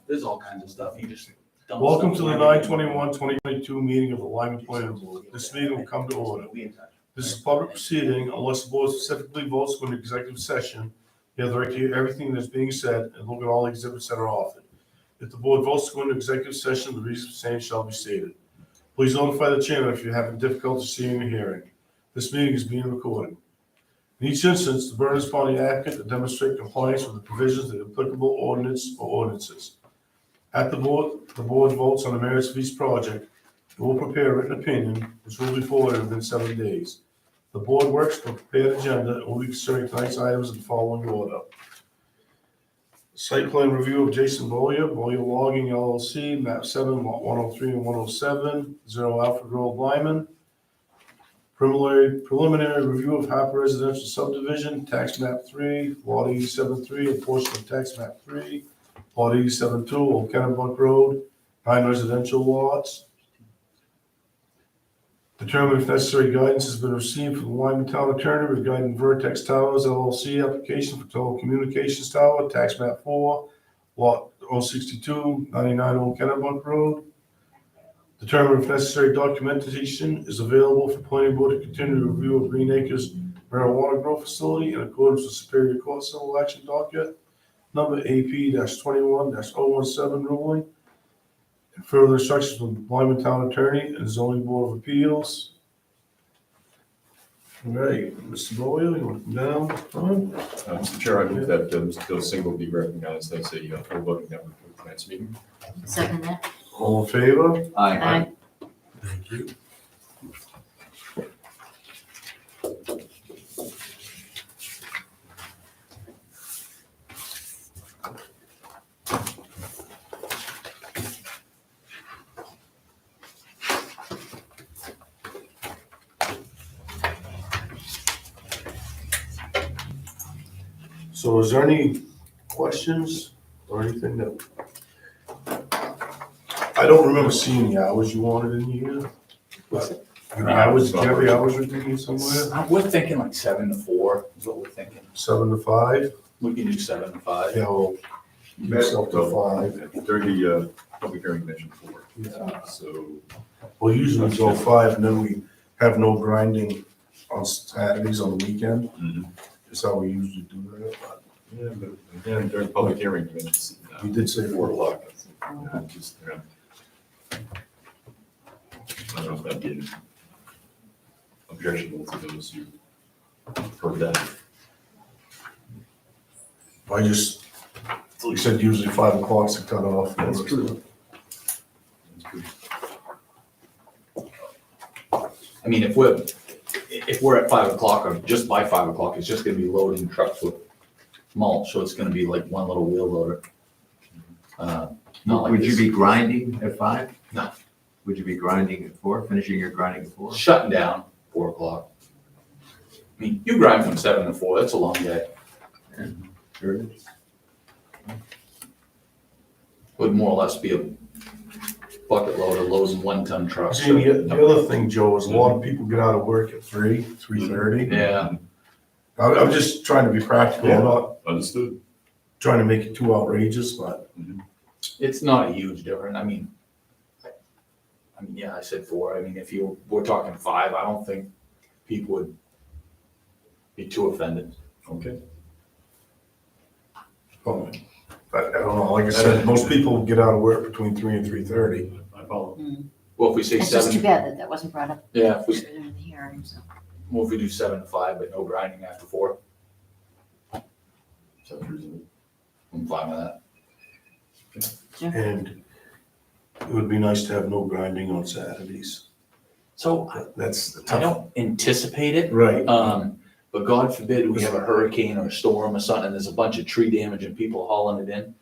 There's all kinds of stuff. You just dump Welcome to stuff the right in. 9/21/2022 meeting of the Lyman Planning Board. This meeting will come to order. This is a public proceeding unless the board specifically votes for an executive session. You have the right to hear everything that's being said and look at all exhibits that are offered. If the board votes to go into executive session, the reason for saying shall be stated. Please notify the chairman if you're having difficulty seeing or hearing. This meeting is being recorded. In each instance, the burden is upon the applicant to demonstrate compliance with the provisions of the applicable ordinance or ordinances. At the board votes on the merits of each project. It will prepare a written opinion, which will be forwarded within 7 days. The board works from a prepared agenda and will be considering tonight's items in the following order. Site plan review of Jason Boyer Logging LLC, map 7, lot 103 and 107, 0 Alfred Road, Lyman. Preliminary review of Harper Residential Subdivision, tax map 3, lot 87-3, a portion of tax map 3, lot 87-2, Old Kennebunk Road, 9 residential lots. Determine if necessary guidance has been received from the Lyman Town Attorney regarding Vertex Towers LLC application for telecommunications tower, tax map 4, lot 062, 99 Old Kennebunk Road. Determine if necessary documentation is available for planning board to continue the review of Green Acres marijuana grow facility in accordance with Superior Court Civil Action Docket number AP-21-017 ruling. And further instructions from Lyman Town Attorney and Zoning Board of Appeals. All right, Mr. Boyle, you want to come down? Mr. Chair, I move that Mr. Bill Single be recognized as a full voting member for tonight's meeting. Second that. All in favor? Aye. Thank you. So is there any questions or anything that, I don't remember seeing the hours you wanted in here. But the hours, do you have the hours written in somewhere? We're thinking like 7 to 4 is what we're thinking. 7 to 5? We can do 7 to 5. Yeah, well, yourself to 5. During the public hearing mentioned 4. Yeah. So, Well, usually we go 5 and then we have no grinding on Saturdays on the weekend. That's how we usually do that. But yeah, but again, during the public hearing, you did say 4 o'clock. Just, I don't know if that'd be objectionable to those who heard that. I just, you said usually 5 o'clock's the cutoff. That's true. That's true. I mean, if we're at 5 o'clock or just by 5 o'clock, it's just gonna be loading trucks with mulch, so it's gonna be like one little wheel loader. Not like Would you this. be grinding at 5? No. Would you be grinding at 4, finishing your grinding at 4? Shutting down 4 o'clock. I mean, you grind from 7 to 4, that's a long day. Sure it is. Would more or less be a bucket loader loading 1-ton trucks. See, the other thing, Joe, is a lot of people get out of work at 3:30. Yeah, I'm just trying to be practical. I'm not Understood. trying to make it too outrageous, but it's not a huge difference. I mean, yeah, I said 4. I mean, if we're talking 5, I don't think people would be too offended. Okay. but I don't know, like I said, most people get out of work between 3 and 3:30. I follow. Well, if we say It's just too 7, bad that that wasn't brought up yeah, if we in the hearing, so. Well, if we do 7 to 5, but no grinding after 4, Sounds reasonable. I'm fine with that. And it would be nice to have no grinding on Saturdays. So That's the I tough. don't anticipate it, Right. but God forbid we have a hurricane or a storm or something, and there's a bunch of tree damage and people hauling it in.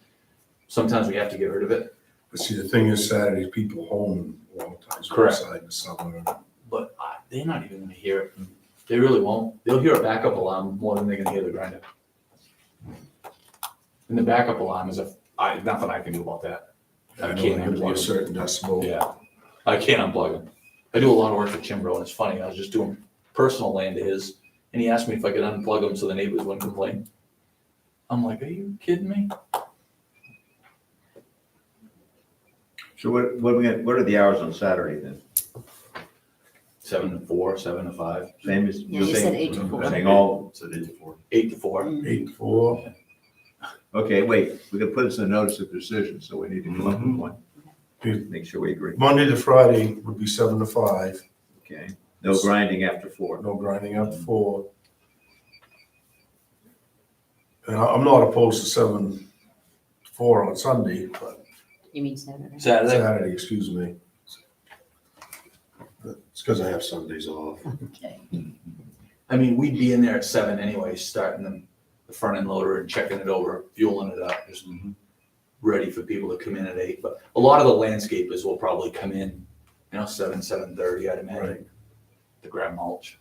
Sometimes we have to get rid of it, But see, the thing is Saturdays, people home a lot of times. Correct. Outside in the summer. but they're not even gonna hear it. They really won't. They'll hear a backup alarm more than they're gonna hear the grinder. And the backup alarm is nothing I can do about that. I I know can't there could be a unplug it. certain decibel. Yeah, I can't unplug it. I do a lot of work for Chimbro, and it's funny, I was just doing personal land to his, and he asked me if I could unplug them so the neighbors wouldn't complain. I'm like, are you kidding me? So what are the hours on Saturday then? 7 to 4, 7 to 5, Same as? Yeah, you said 8 to 4. Saying all, So they did 4. 8 to 4. 8-4. okay, wait, we can put this in a notice of decision, so we need to come up with one. Mhm. Make sure we agree. Monday to Friday would be 7 to 5, Okay, no grinding after 4. no grinding after 4. And I'm not opposed to 7 to 4 on Sunday, but You mean Saturday? Saturday? Saturday, excuse me. But it's because I have Sundays off. Okay. I mean, we'd be in there at 7 anyway, starting the front end loader and checking it over, fueling it up, just ready for people to come in at 8. But a lot of the landscapers will probably come in, 7, 7:30, I'd imagine, Right. to grab mulch.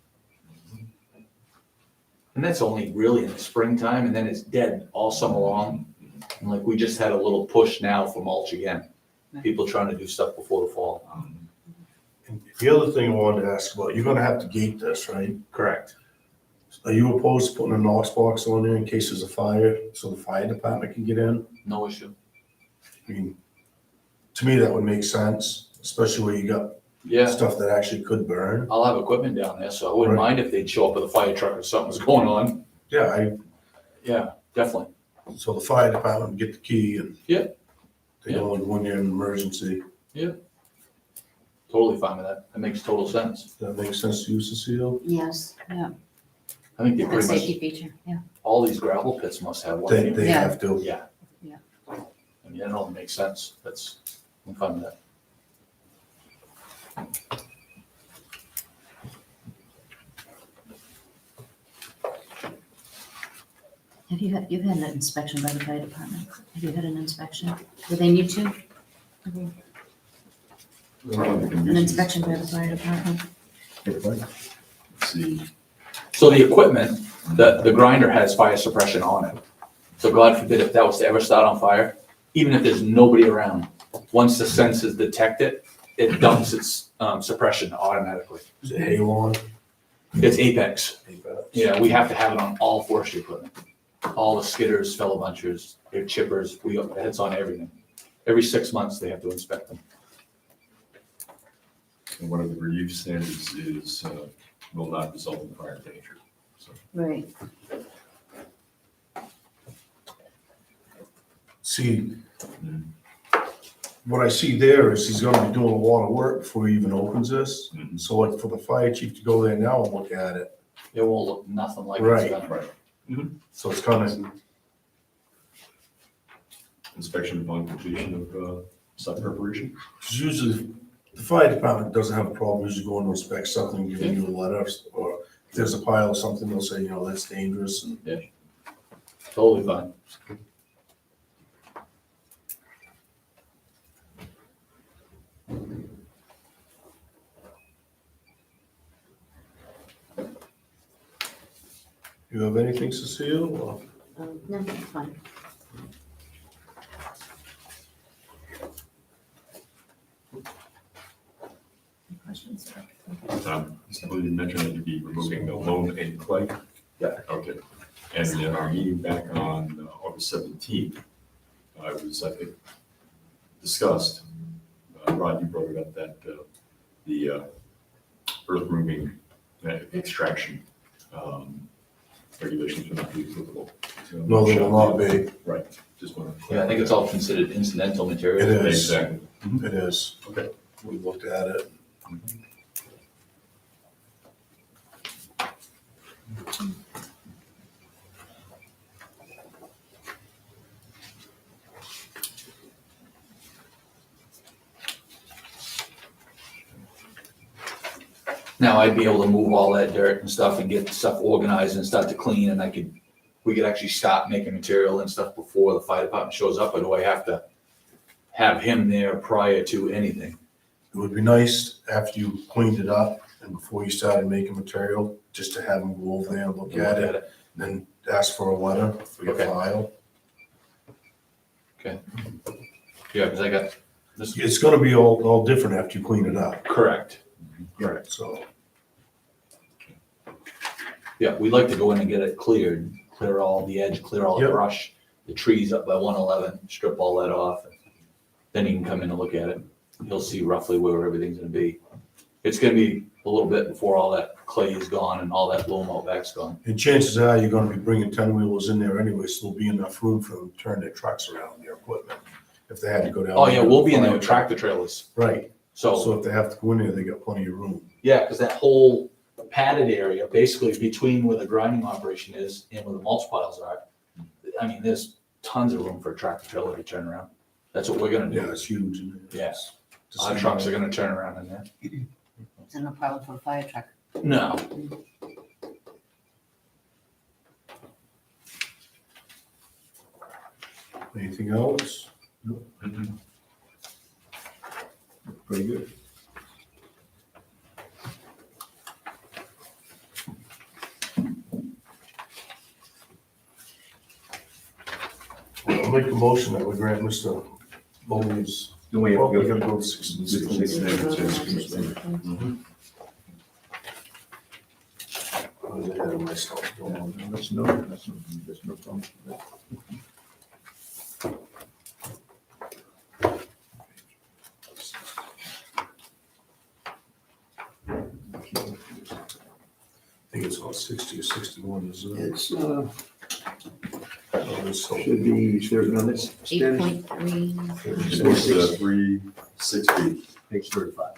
And that's only really in the springtime, and then it's dead all summer long. And like, we just had a little push now for mulch again. People trying to do stuff before the fall. And the other thing I wanted to ask about, you're gonna have to gate this, right? Correct. Are you opposed to putting a Knox box on there in case there's a fire, so the fire department can get in? No issue. I mean, to me, that would make sense, especially where you got Yeah, stuff that actually could burn. I'll have equipment down there, so I wouldn't Right. mind if they'd show up with a fire truck or something's going on. Yeah, Yeah, definitely. so the fire department can get the key and Yeah. they go in when you're in an emergency. Totally fine with that. That makes total sense. Does that make sense to you, Cecile? Yes, yeah. I think they A pretty safety much, feature, yeah. all these gravel pits must have one. They Yeah. have to. Yeah. Yeah. I mean, that all makes sense. I'm fine with that. You've had an inspection by the fire department? Have you had an inspection? Do they need to? An inspection by the fire department? Let's see. So the equipment, the grinder has fire suppression on it. So God forbid if that was to ever start on fire, even if there's nobody around, once the sensors detect it, it dumps its suppression automatically. Is it Halon? It's Apex. Yeah, we have to have it on all forestry equipment. All the skidders, fellow bunchers, their chippers, it's on everything. Every 6 months, they have to inspect them. And one of the review standards is will not result in fire danger. So Right. See, what I see there is he's gonna be doing a lot of work before he even opens this. Mhm. So like for the fire chief to go there now and look at it, It won't look nothing like Right. it's gonna. Right. so it's kind of, inspection upon completion of site preparation. usually the fire department doesn't have a problem, usually going to inspect something, giving you a letter, or if there's a pile of something, they'll say, that's dangerous, and Totally fine. you have anything, Cecile? Or- No, it's fine. Any questions? I believe you mentioned that you'd be removing the loam and clay. Yeah. Okay. And in our meeting back on August 17th, I think, discussed, Rod, you brought it up, that the earth moving extraction regulations will not be applicable. So, No, they will not be, Right, just want to. Yeah, I think it's all considered incidental material. It is. Exactly. it is. Okay. We looked at it. Now I'd be able to move all that dirt and stuff and get stuff organized and start to clean, and we could actually stop making material and stuff before the fire department shows up, or do I have to have him there prior to anything? It would be nice after you cleaned it up and before you started making material, just to have them go over there and look at it, then ask for a letter for your Okay. file. Yeah, because I got this, It's gonna be all different after you clean it up, correct. so. Yeah, we'd like to go in and get it cleared, clear all the edge, clear all the Yep. brush, the trees up by 111, strip all that off. Then you can come in and look at it. he'll see roughly where everything's gonna be. It's gonna be a little bit before all that clay is gone and all that loam out back's gone. And chances are you're gonna be bringing 10-wheelers in there anyway, so there'll be enough room for them to turn their trucks around, their equipment, if they had to go down. Oh, yeah, we'll be in there with tractor trailers, Right, so, so if they have to go in there, they got plenty of room. yeah, cause that whole padded area, basically between where the grinding operation is and where the mulch piles are, I mean, there's tons of room for a tractor trailer to turn around. That's what we're gonna Yeah, do. it's huge. in there. Yeah. Our trucks are gonna turn around in there. Is there no problem for a fire truck? No, Anything else? Pretty good. I'll make a motion that we grant Mr. Bowley's, Then we well, have we to go. gotta go to 16. I was ahead of myself. That's no problem. I think it's on 60 or 61, isn't it? It's, Oh, it's so- should be, there's another standard, 8.3. It's 3, 6 feet. page 35.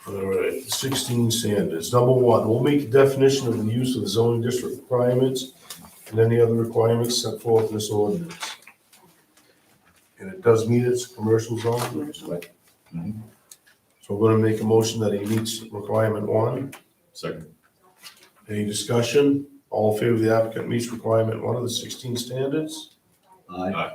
All right, 16 standards. Number one, we'll make a definition of the use of the zoning district requirements and any other requirements set forth in this ordinance. And it does meet its commercial zone. Mhm. So we're gonna make a motion that he meets requirement one. Second. Any discussion? All in favor of the applicant meets requirement one of the 16 standards? Aye.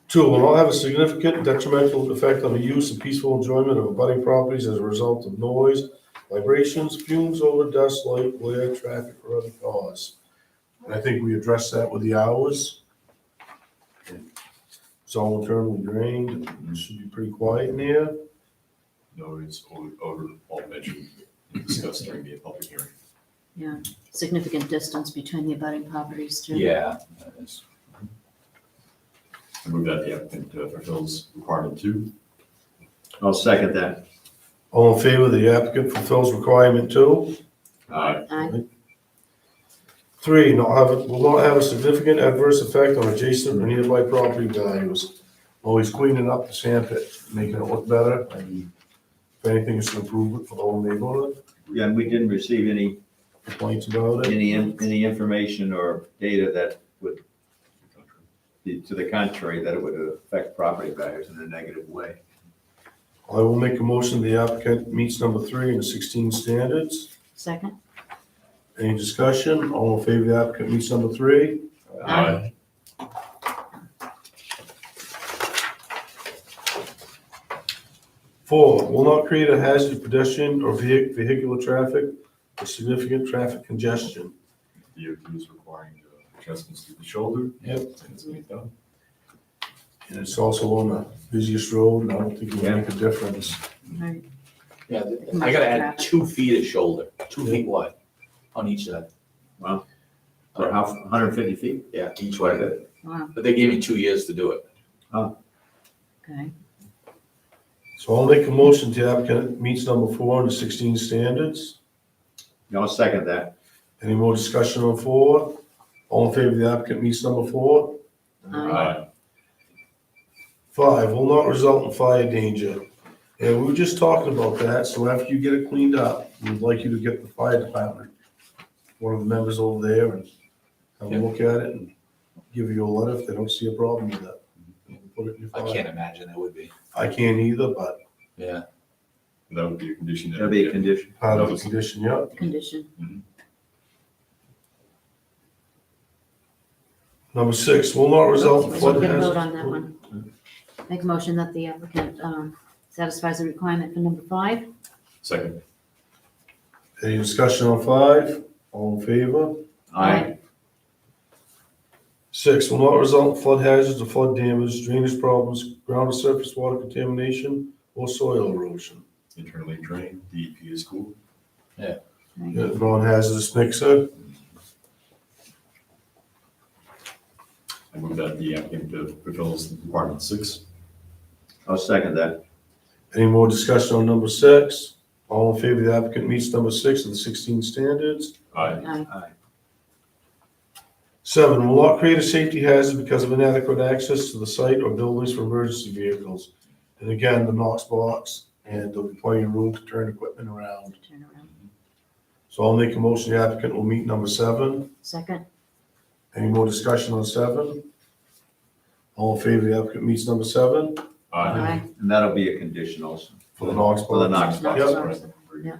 Two, will not have a significant detrimental effect on the use and peaceful enjoyment of abutting properties as a result of noise, vibrations, fumes, odor, dust, light, glare, traffic, or other cause. And I think we addressed that with the hours. It's all internally drained, and it should be pretty quiet in there. Noise, odor, all mentioned, and discussed during the public hearing. Yeah, significant distance between the abutting properties too. yeah. that is- I move that the applicant fulfills requirement 2. I'll second that. All in favor, the applicant fulfills requirement two. Aye. Aye. Three, will not have a significant adverse effect on adjacent or nearby property values. Always cleaning up the sand pit, making it look better, and if anything, it's an improvement for the whole neighborhood. Yeah, and we didn't receive any Complaints about it? any information or data that would be to the contrary, that it would affect property values in a negative way. I will make a motion the applicant meets number three in the 16 standards. Second? Any discussion? All in favor the applicant meets number three? Aye. Four, will not create a hazard to pedestrian or vehicular traffic or significant traffic congestion. DOT is requiring adjustments to the shoulder. Yep. And it's being done. And it's also on the busiest road, and I don't think it will make a difference. Right. Yeah, I gotta add 2 feet of shoulder, 2 feet wide on each side. Wow. For how, 150 feet? Yeah, each way. Wow, But they gave me 2 years to do it. okay. So I'll make a motion the applicant meets number four in the 16 standards. I'll second that. Any more discussion on four? All in favor the applicant meets number four? Aye. Five, will not result in fire danger. And we were just talking about that, so after you get it cleaned up, we'd like you to get the fire department, one of the members over there, and have a look at it and give you a letter if they don't see a problem with it. Put it in your I file. can't imagine there would be. I can't either, but Yeah. That would be a condition. That'll be a condition. part of the condition, yeah. Condition. Number six, will not result in We're flood gonna hazard. vote on that one. Make a motion that the applicant satisfies the requirement for number 5. Second. Any discussion on five? All in favor? Aye. Six, will not result in flood hazards or flood damage, drainage problems, ground or surface water contamination, or soil erosion. Internally drained, DEP is cool. Non-hazardous mixer. I move that the applicant fulfills requirement 6. I'll second that. Any more discussion on number 6? All in favor, the applicant meets number 6 of the 16 standards. Aye. Aye. 7, will not create a safety hazard because of inadequate access to the site or buildings for emergency vehicles. And again, the Knox box, and there'll be plenty of room to turn equipment around. Turn around. So I'll make a motion, the applicant will meet number 7. Second? Any more discussion on 7? All in favor, the applicant meets number 7 Aye. And that'll be a conditional for the Knox box. for the Knox box. Yep. Yeah.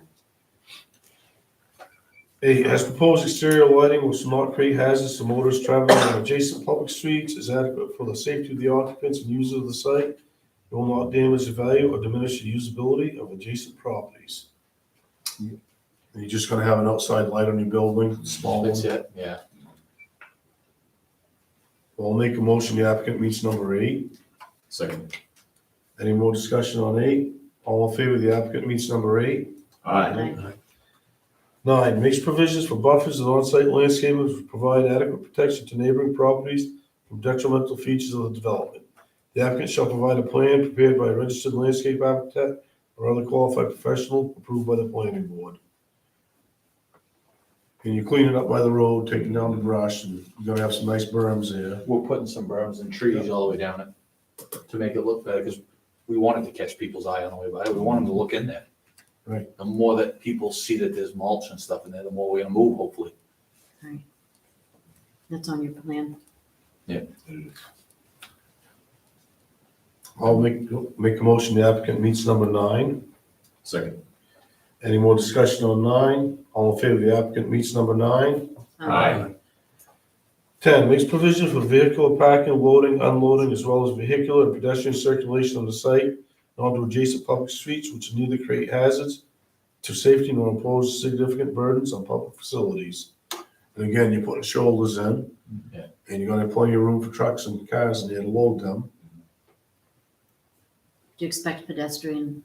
8, as proposed exterior lighting which will not create hazards to motorists traveling on adjacent public streets is adequate for the safety of the occupants and users of the site. It will not damage the value or diminish the usability of adjacent properties. And you're just gonna have an outside light on your building, small one. That's it, yeah. I'll make a motion, the applicant meets number 8. Second. Any more discussion on 8? All in favor, the applicant meets number 8. Aye. 9, makes provisions for buffers and on-site landscaping to provide adequate protection to neighboring properties from detrimental features of the development. The applicant shall provide a plan prepared by a registered landscape architect or other qualified professional approved by the planning board. And you clean it up by the road, taking down the brush, and you're gonna have some nice berms there. We're putting some berms and trees all the way down it to make it look better, because we wanted to catch people's eye on the way by. We want them to look in there. Right. The more that people see that there's mulch and stuff in there, the more we're gonna move, hopefully. Right. That's on your plan. I'll make a motion, the applicant meets number 9. Second. Any more discussion on 9? All in favor, the applicant meets number 9. Aye. 10, makes provision for vehicle parking, loading, unloading, as well as vehicular and pedestrian circulation on the site and onto adjacent public streets, which will neither create hazards to safety nor impose significant burdens on public facilities. And again, you're putting shoulders in, Yeah. and you're gonna have plenty of room for trucks and cars in there to load them. Do you expect pedestrian?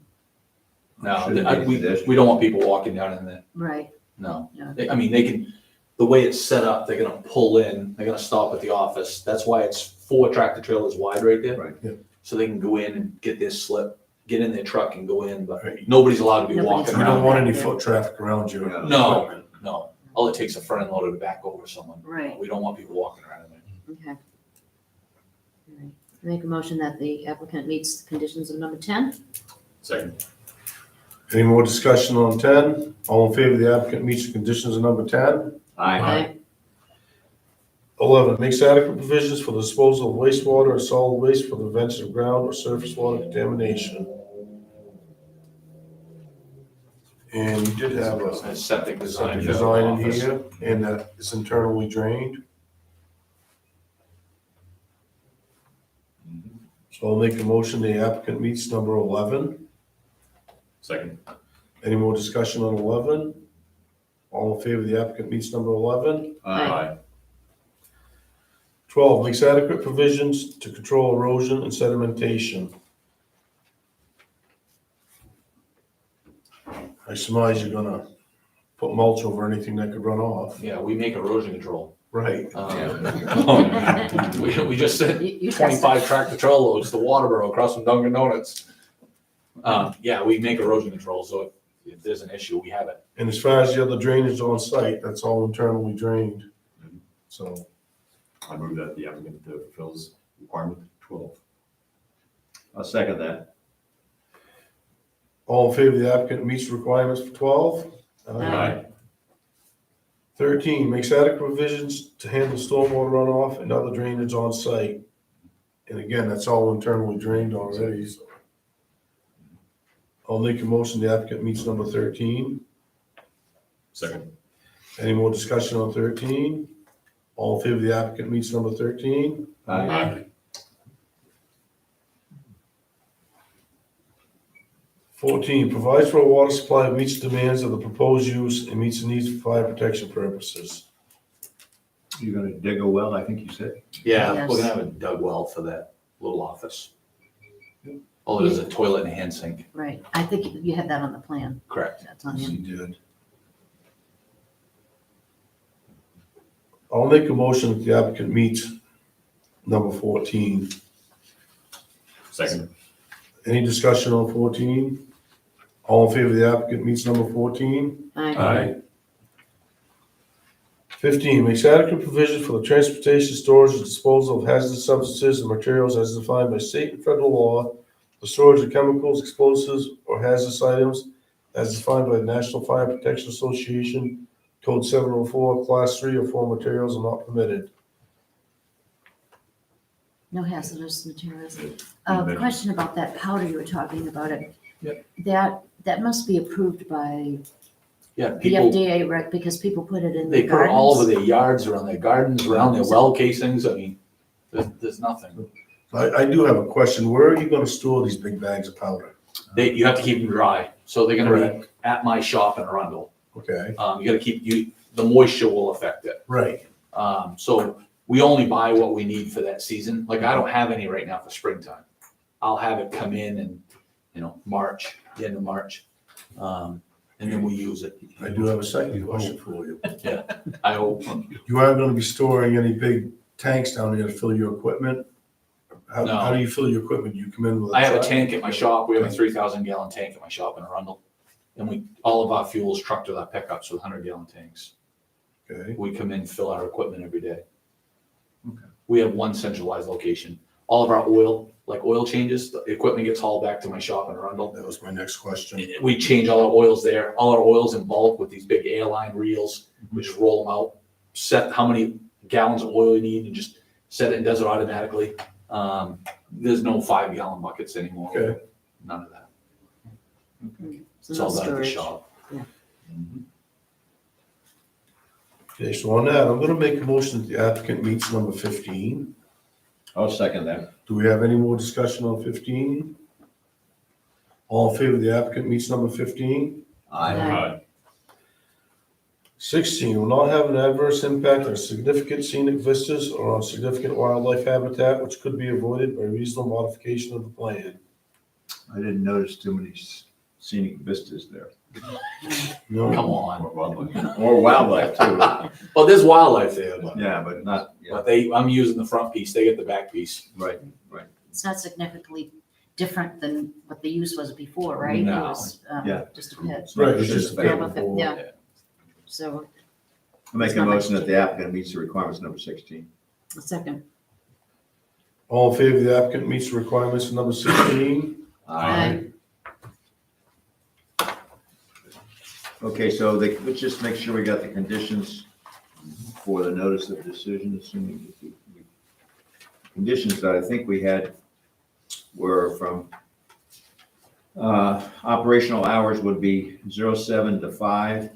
No, Should it be we pedestrian? don't want people walking down in there, Right. no. No. I mean, they can, the way it's set up, they're gonna pull in, they're gonna stop at the office. That's why it's 4 tractor trailers wide right there. Right. Yeah. So they can go in and get their slip, get in their truck and go in, but Right. nobody's allowed to be Nobody's walking You around. don't want any foot traffic around you. Yeah. No, no. All it takes is a front end loader to back over someone. Right. We don't want people walking around in there. Okay. All right. Make a motion that the applicant meets the conditions of number 10. Second. Any more discussion on 10? All in favor, the applicant meets the conditions of number 10. Aye. 11, makes adequate provisions for the disposal of wastewater or solid waste for the prevention of ground or surface water contamination. And you did have a Septic design. design in here, and that is internally drained. So I'll make a motion, the applicant meets number 11. Second. Any more discussion on 11? All in favor, the applicant meets number 11. Aye. 12, makes adequate provisions to control erosion and sedimentation. I surmise you're gonna put mulch over anything that could run off. Yeah, we make erosion control. Right. We just sent You 25 tractor trailer loads to Waterboro across from Dunkin' Donuts. Yeah, we make erosion control, so if there's an issue, we have it. And as far as the other drainage on site, that's all internally drained. So I move that the applicant fulfills requirement 12. I'll second that. all in favor, the applicant meets the requirements for 12? Aye. 13, makes adequate provisions to handle stormwater runoff and other drainage on site. And again, that's all internally drained already, so. I'll make a motion, the applicant meets number 13. Second. Any more discussion on 13? All in favor, the applicant meets number 13. Aye. 14, provides for a water supply that meets demands of the proposed use and meets the needs for fire protection purposes. You're gonna dig a well, I think you said? Yeah, Yes. we're gonna have a dug well for that little office. Oh, there's a toilet and a hand sink, Right. I think you had that on the plan. correct. That's on Yes, the, he did. I'll make a motion that the applicant meets number 14. Second. Any discussion on 14? All in favor of the applicant meets number 14? Aye. 15, makes adequate provision for the transportation, storage, and disposal of hazardous substances and materials as defined by state and federal law, the storage of chemicals, explosives, or hazardous items as defined by the National Fire Protection Association, Code 704, Class 3 or 4 materials are not permitted. No hazardous materials. Mentioned. Question about that powder you were talking about it. Yep. That must be approved by Yeah, the people, FDA, right? Because people put it in they their put it all over gardens. their yards, around their gardens, around their well casings. I mean, there's nothing. I do have a question. Where are you gonna store these big bags of powder? You have to keep them dry. So they're gonna be Correct. at my shop in Arundel. Okay, You gotta the moisture will affect it. right. So we only buy what we need for that season. Like I don't have any right now for springtime. I'll have it come in March, the end of March. And then we use it. I do have a second question for you. I hope. You aren't gonna be storing any big tanks down there to fill your equipment? How No. do you fill your equipment? You come in with a I have a truck? tank at my shop. We have a 3,000 gallon tank at my shop in Arundel. And all of our fuel is trucked with our pickups with 100 gallon tanks. Okay, We come in, fill our equipment every day. Okay. We have one centralized location. All of our oil changes, the equipment gets hauled back to my shop in Arundel. that was my next question. We change all our oils there. All our oils in bulk with these big airline reels. We just roll them out, set how many gallons of oil you need and just set it and does it automatically. There's no 5 gallon buckets anymore. Okay. None of that. So It's no all done at the storage. shop. Okay, so on that, I'm gonna make a motion that the applicant meets number 15. I'll second that. Do we have any more discussion on 15? All in favor of the applicant meets number 15? Aye. 16, will not have an adverse impact on significant scenic vistas or on significant wildlife habitat which could be avoided by reasonable modification of the plan. I didn't notice too many scenic vistas there. No, Come on. Or wildlife. Or wildlife too. Well, there's wildlife there, but, Yeah, but not, yeah, but I'm using the front piece. They get the back piece. right. It's not significantly different than what the use was before, right? It No. was, Yeah. just a pit. right, it's just a Yeah. paper. Yeah. So, I make a motion that the applicant meets the requirements number 16. a second. All in favor of the applicant meets the requirements of number 16? Aye. Okay, so let's just make sure we got the conditions for the notice of decision, assuming conditions that I think we had were from operational hours would be 07 to 5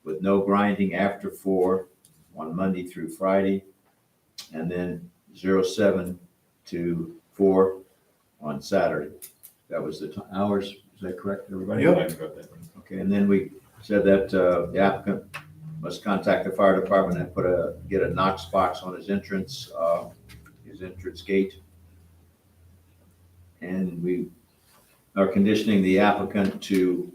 with no grinding after 4 on Monday through Friday, and then 07 to 4 on Saturday. That was the hours. Is that correct, everybody? Yep. I've got that one. Okay, and then we said that the applicant must contact the fire department and get a Knox box on his entrance gate. And we are conditioning the applicant to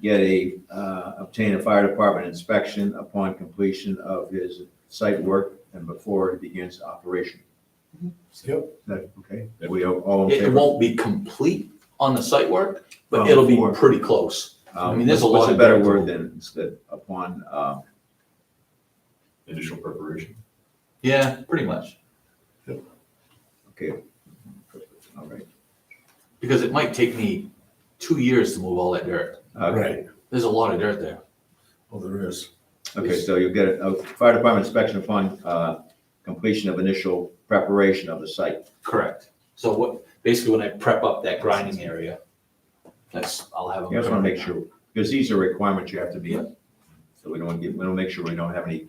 obtain a fire department inspection upon completion of his site work and before he begins operation. Yep. Is that okay? We all in It favor? won't be complete on the site work, but Well, it'll be before. pretty close. I mean, there's a lot What's a of better dirt. word than instead upon, Initial preparation. Yeah, pretty much. okay. All right. Because it might take me 2 years to move all that dirt. Okay. Right, There's a lot of dirt there. well, there is. Okay, so you'll get a fire department inspection upon completion of initial preparation of the site. Correct. So basically when I prep up that grinding area, I'll have them. You just want to make sure, because these are requirements you have to be in. So we want to make sure we don't have any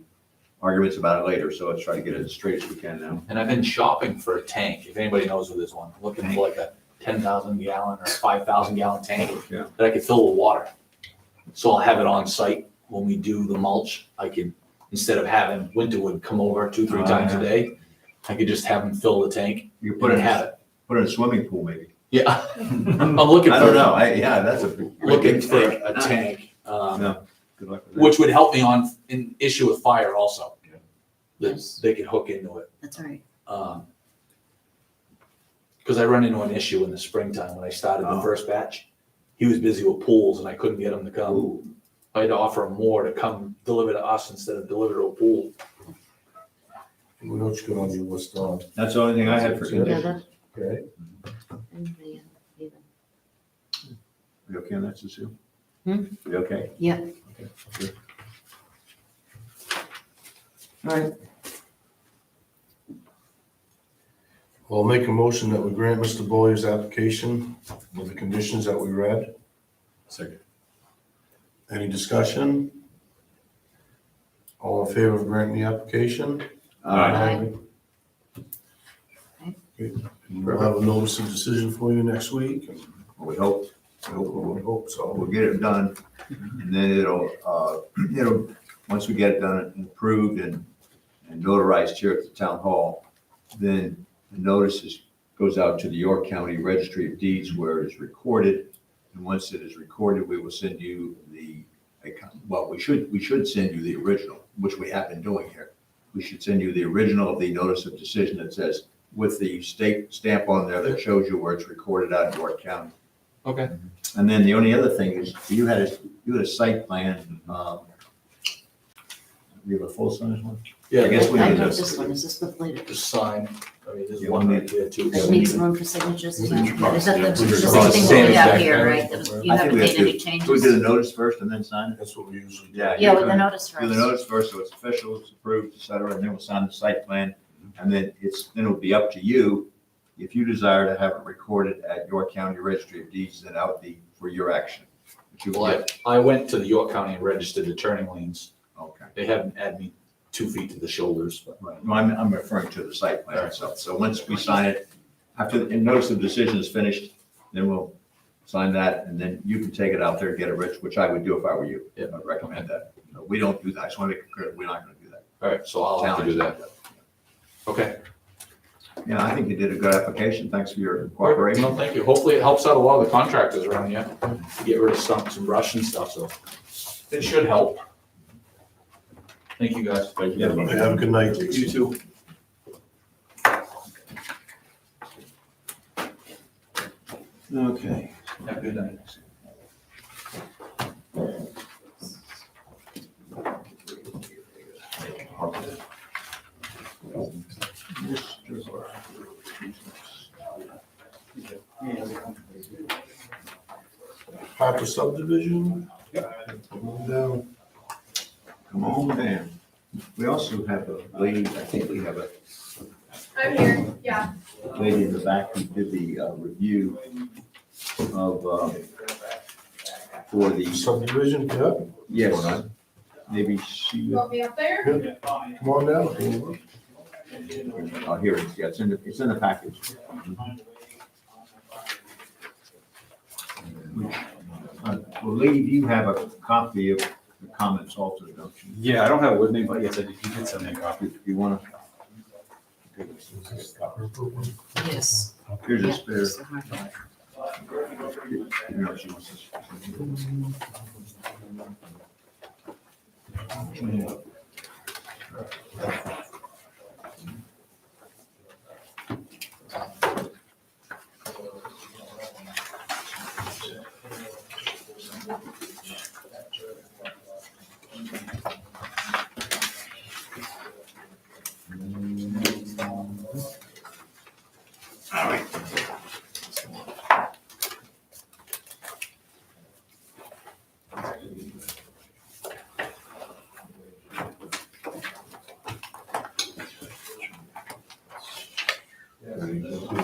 arguments about it later, so let's try to get it as straight as we can now. And I've been shopping for a tank, if anybody knows where there's one, looking for like a 10,000 gallon or 5,000 gallon tank Yeah. that I could fill with water. So I'll have it on site when we do the mulch. I can, instead of having Winterwood come over 2-3 times a day, I could just have them fill the tank You put and it, have it. put it in a swimming pool maybe. Yeah. I'm looking I don't for, know, yeah, that's a. looking for a tank, No, good luck with that. which would help me on an issue with fire also. that Yes. they could hook into it. That's right. Because I run into an issue in the springtime when I started the Oh. first batch. He was busy with pools and I couldn't get him to come. Ooh, I had to offer him more to come deliver to us instead of deliver to a pool. We know what you got on your list, Don. that's the only thing I had for Yeah, Yeah, conditions. that, Okay. and the, even. You okay on that, Cecile? Hmm? You okay? Yeah. Okay, good. All right. I'll make a motion that we grant Mr. Boyer's application with the conditions that we read. Second. Any discussion? All in favor of granting the application? Aye. Okay, and we'll have a notice of decision for you next week. We hope, I hope so. we'll get it done, and then it'll, once we get it done and approved and notarized here at the town hall, then the notice goes out to the York County Registry of Deeds where it is recorded. And once it is recorded, we will send you we should send you the original, which we have been doing here. We should send you the original of the notice of decision that says, with the state stamp on there that shows you where it's recorded out in York County. Okay. And then the only other thing is, you had a site plan, we have a full size one? Yeah, I guess we I need have to- this one, is this the latest? just sign. I mean, there's You one want right here too. That needs room for signatures? Yeah. Is that the Yeah. same thing that we have here, Same right? exact You I haven't think we made have any to- changes? Can we do the notice first and then sign it? That's what we usually do. Yeah. Yeah, you with the can notice Do the first. notice first, so it's official, it's approved, et cetera, and then we'll sign the site plan. And then it'll be up to you, if you desire to have it recorded at York County Registry of Deeds, then that would be for your action. But you will Well, get, I went to the York County and registered the turning lanes. okay. They haven't added me 2 feet to the shoulders, but Right, no, I'm referring to the site plan itself. So once we sign it, after the notice of decision is finished, then we'll sign that, and then you can take it out there and get it, Rich, which I would do if I were you. Yeah. I'd recommend that. No, we don't do that. I just want to make it clear, we're not going to do that. all right, so I'll have to do that. Okay. Yeah, I think you did a good application. Thanks for your cooperation. No, thank you. Hopefully it helps out a lot of the contractors around here to get rid of some brush and stuff, so it should help. Thank you, guys. Thank you. Yeah. very much. Have a good night. You too. Okay. Have a good night. Harper subdivision? Come on down. Come on down. We also have a lady, I think we have a I'm here, yeah. lady in the back who did the review of, for the, Subdivision, yeah. yes, maybe she, You want me up there? Come on down. oh, here it is, yeah, it's in the package. Well, Lee, do you have a copy of the comments also, don't you? Yeah, I don't have it with me, but yes, I did, you did send me a copy. If you want Yes. to, here's Yeah, a spare. just the hard drive. You know, she wants this.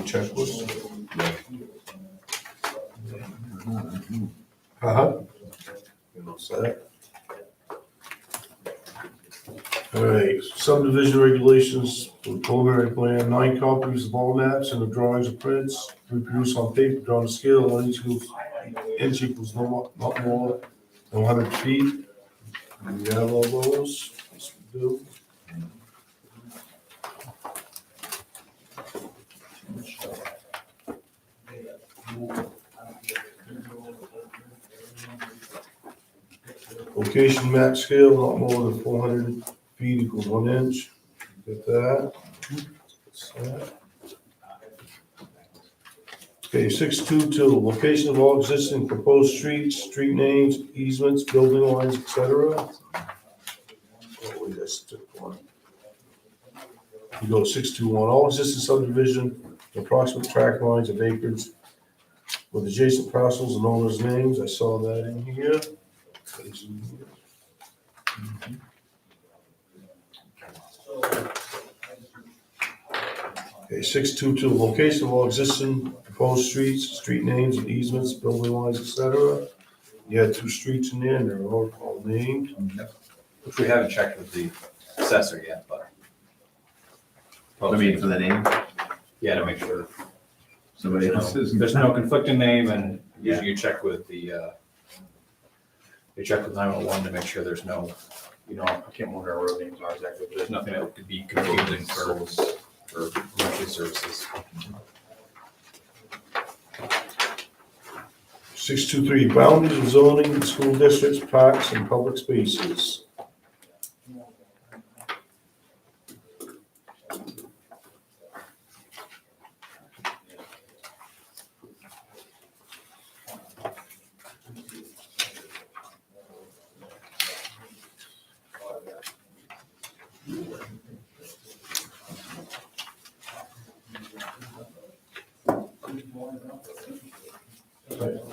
Checklist. Uh-huh. You know, set. All right, subdivision regulations for the preliminary plan, 9 copies of all maps and the drawings and prints reproduced on paper drawn to scale, 1 inch equals not more than 100 feet. And we have all those. Yes, we do. Location map scale, not more than 400 feet equals 1 inch. Get that. That's that. Okay, 622, location of all existing proposed streets, street names, easements, building lines, etc. Oh, we just took one. You go 621, all existing subdivision, approximate tract lines of acres with adjacent parcels and owners' names. I saw that in here. Okay, 622, location of all existing proposed streets, street names and easements, building lines, etc. You had 2 streets in there and they're all named. Which we haven't checked with the assessor yet, but. I mean, for the name, Yeah, to make sure. somebody else's. There's no conflicting name, and usually you check with the, you check with 911 to make sure there's no, I can't remember what our road names are exactly, but there's nothing that could be confusing for emergency services. 623, boundaries of zoning, school districts, parks, and public spaces.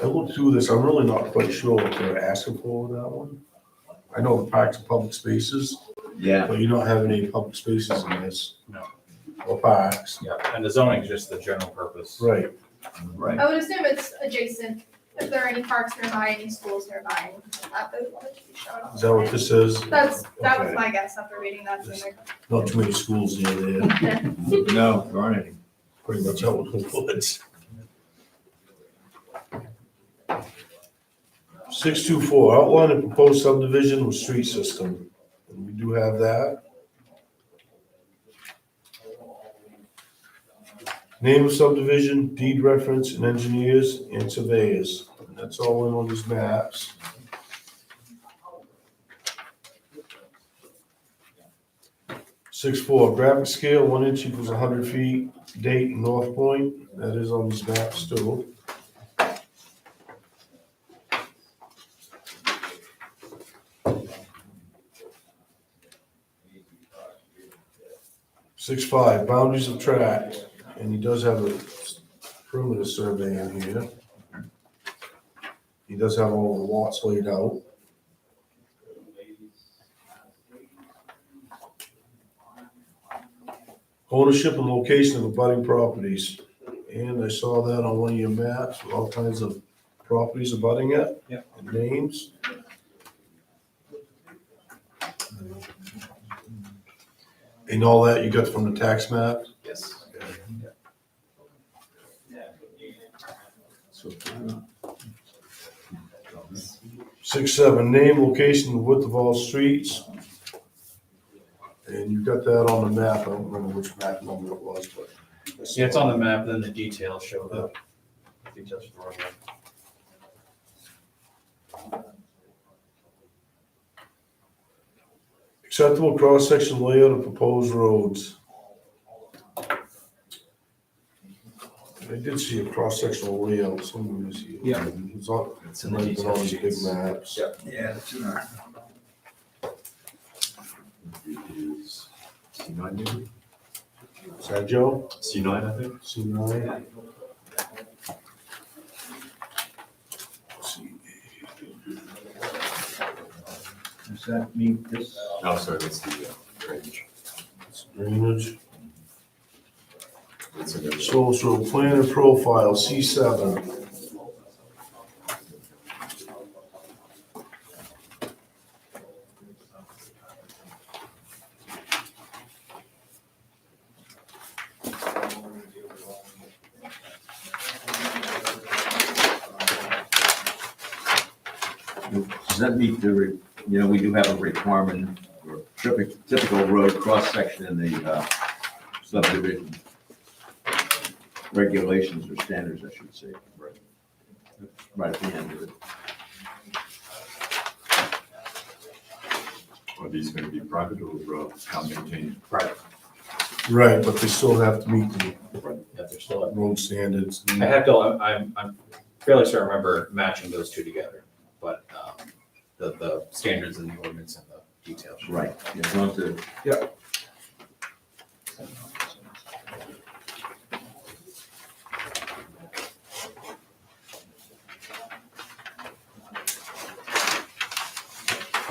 I looked through this, I'm really not quite sure what they're asking for with that one. I know the parks and public spaces, Yeah, but you don't have any public spaces in this. No. Or parks. Yeah, and the zoning is just the general purpose. Right. right. I would assume it's adjacent, if there are any parks nearby, any schools nearby, that would want it to be shown on. Is that what this is? That was Okay. my guess after reading that. Not too many schools near there. No, there aren't any. Pretty much out in the woods. 624, outline a proposed subdivision with street system. And we do have that. Name of subdivision, deed reference, and engineers and surveyors. And that's all in on these maps. Six four, graphic scale, 1 inch equals 100 feet, date and North Point, that is on these maps too. Six five, boundaries of tract, and he does have a perimeter survey in here. He does have all the lots laid out. Ownership and location of abutting properties, and I saw that on one of your maps, with all kinds of properties abutting it. Yep. And names. And all that you got from the tax map? Yes. So, 6-7, name, location, and width of all streets. And you got that on the map, I don't remember which map number it was, but. Yeah, it's on the map, then the details show the details for the road. Acceptable cross-section layout of proposed roads. I did see a cross-sectional layout somewhere here. Yeah. It's on, It's it might have been on these big maps. Yep. yeah, that's in our. Is C9 maybe? Is that Joe? C9, I think. C9? Does that meet this? Oh, sorry, that's the drainage. Drainage. It's in there. Social plan and profile, C7. Does that meet the, we do have a requirement for typical road cross-section in the subdivision regulations or standards, I should say. Right. Right at the end of it. Are these going to be private or town maintained? Private. Right, but they still have to meet the Yeah, they're still, road standards. I have to, I'm fairly sure I remember matching those two together, but, the standards and the ordinance and the details. Right, you're going to. Yeah.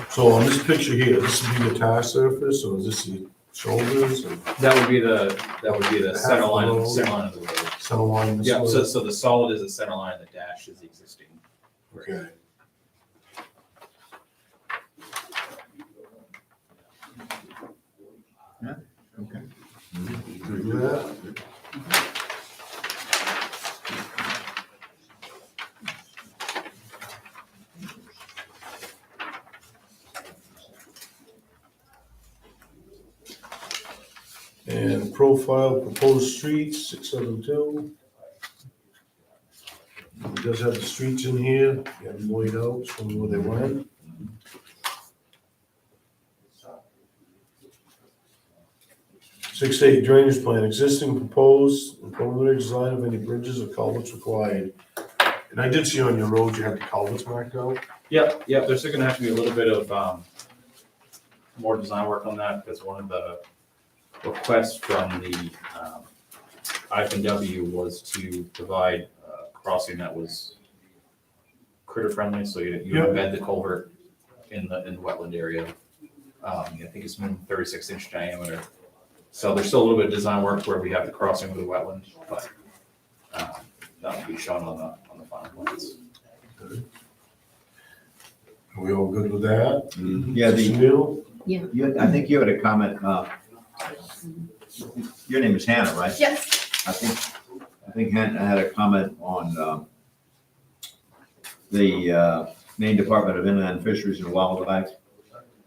So on this picture here, this would be the tire surface, or is this the shoulders, or That would be the center line, Half the road. center line of the road. center line this Yeah, way? so the solid is the center line, the dash is the existing. Okay. Okay. Good with that? And profile proposed streets, 672. It does have the streets in here, you have them laid out, from where they went. Six eight drainage plan, existing proposed and preliminary design of any bridges or culverts required. And I did see on your road, you have the culverts marked out. Yep, yep, there's gonna have to be a little bit of, more design work on that, because one of the requests from the, IFNW was to provide a crossing that was critter friendly, so you Yep. embed the culvert in the wetland area. I think it's minimum 36-inch diameter. So there's still a little bit of design work where we have the crossing with the wetland, but, that'll be shown on the final plans. Are we all good with that? Yeah, Sunil? I think you had a comment, your name is Hannah, right? Yes, I think Hannah had a comment on, the, Maine Department of Inland Fisheries and Wildlife.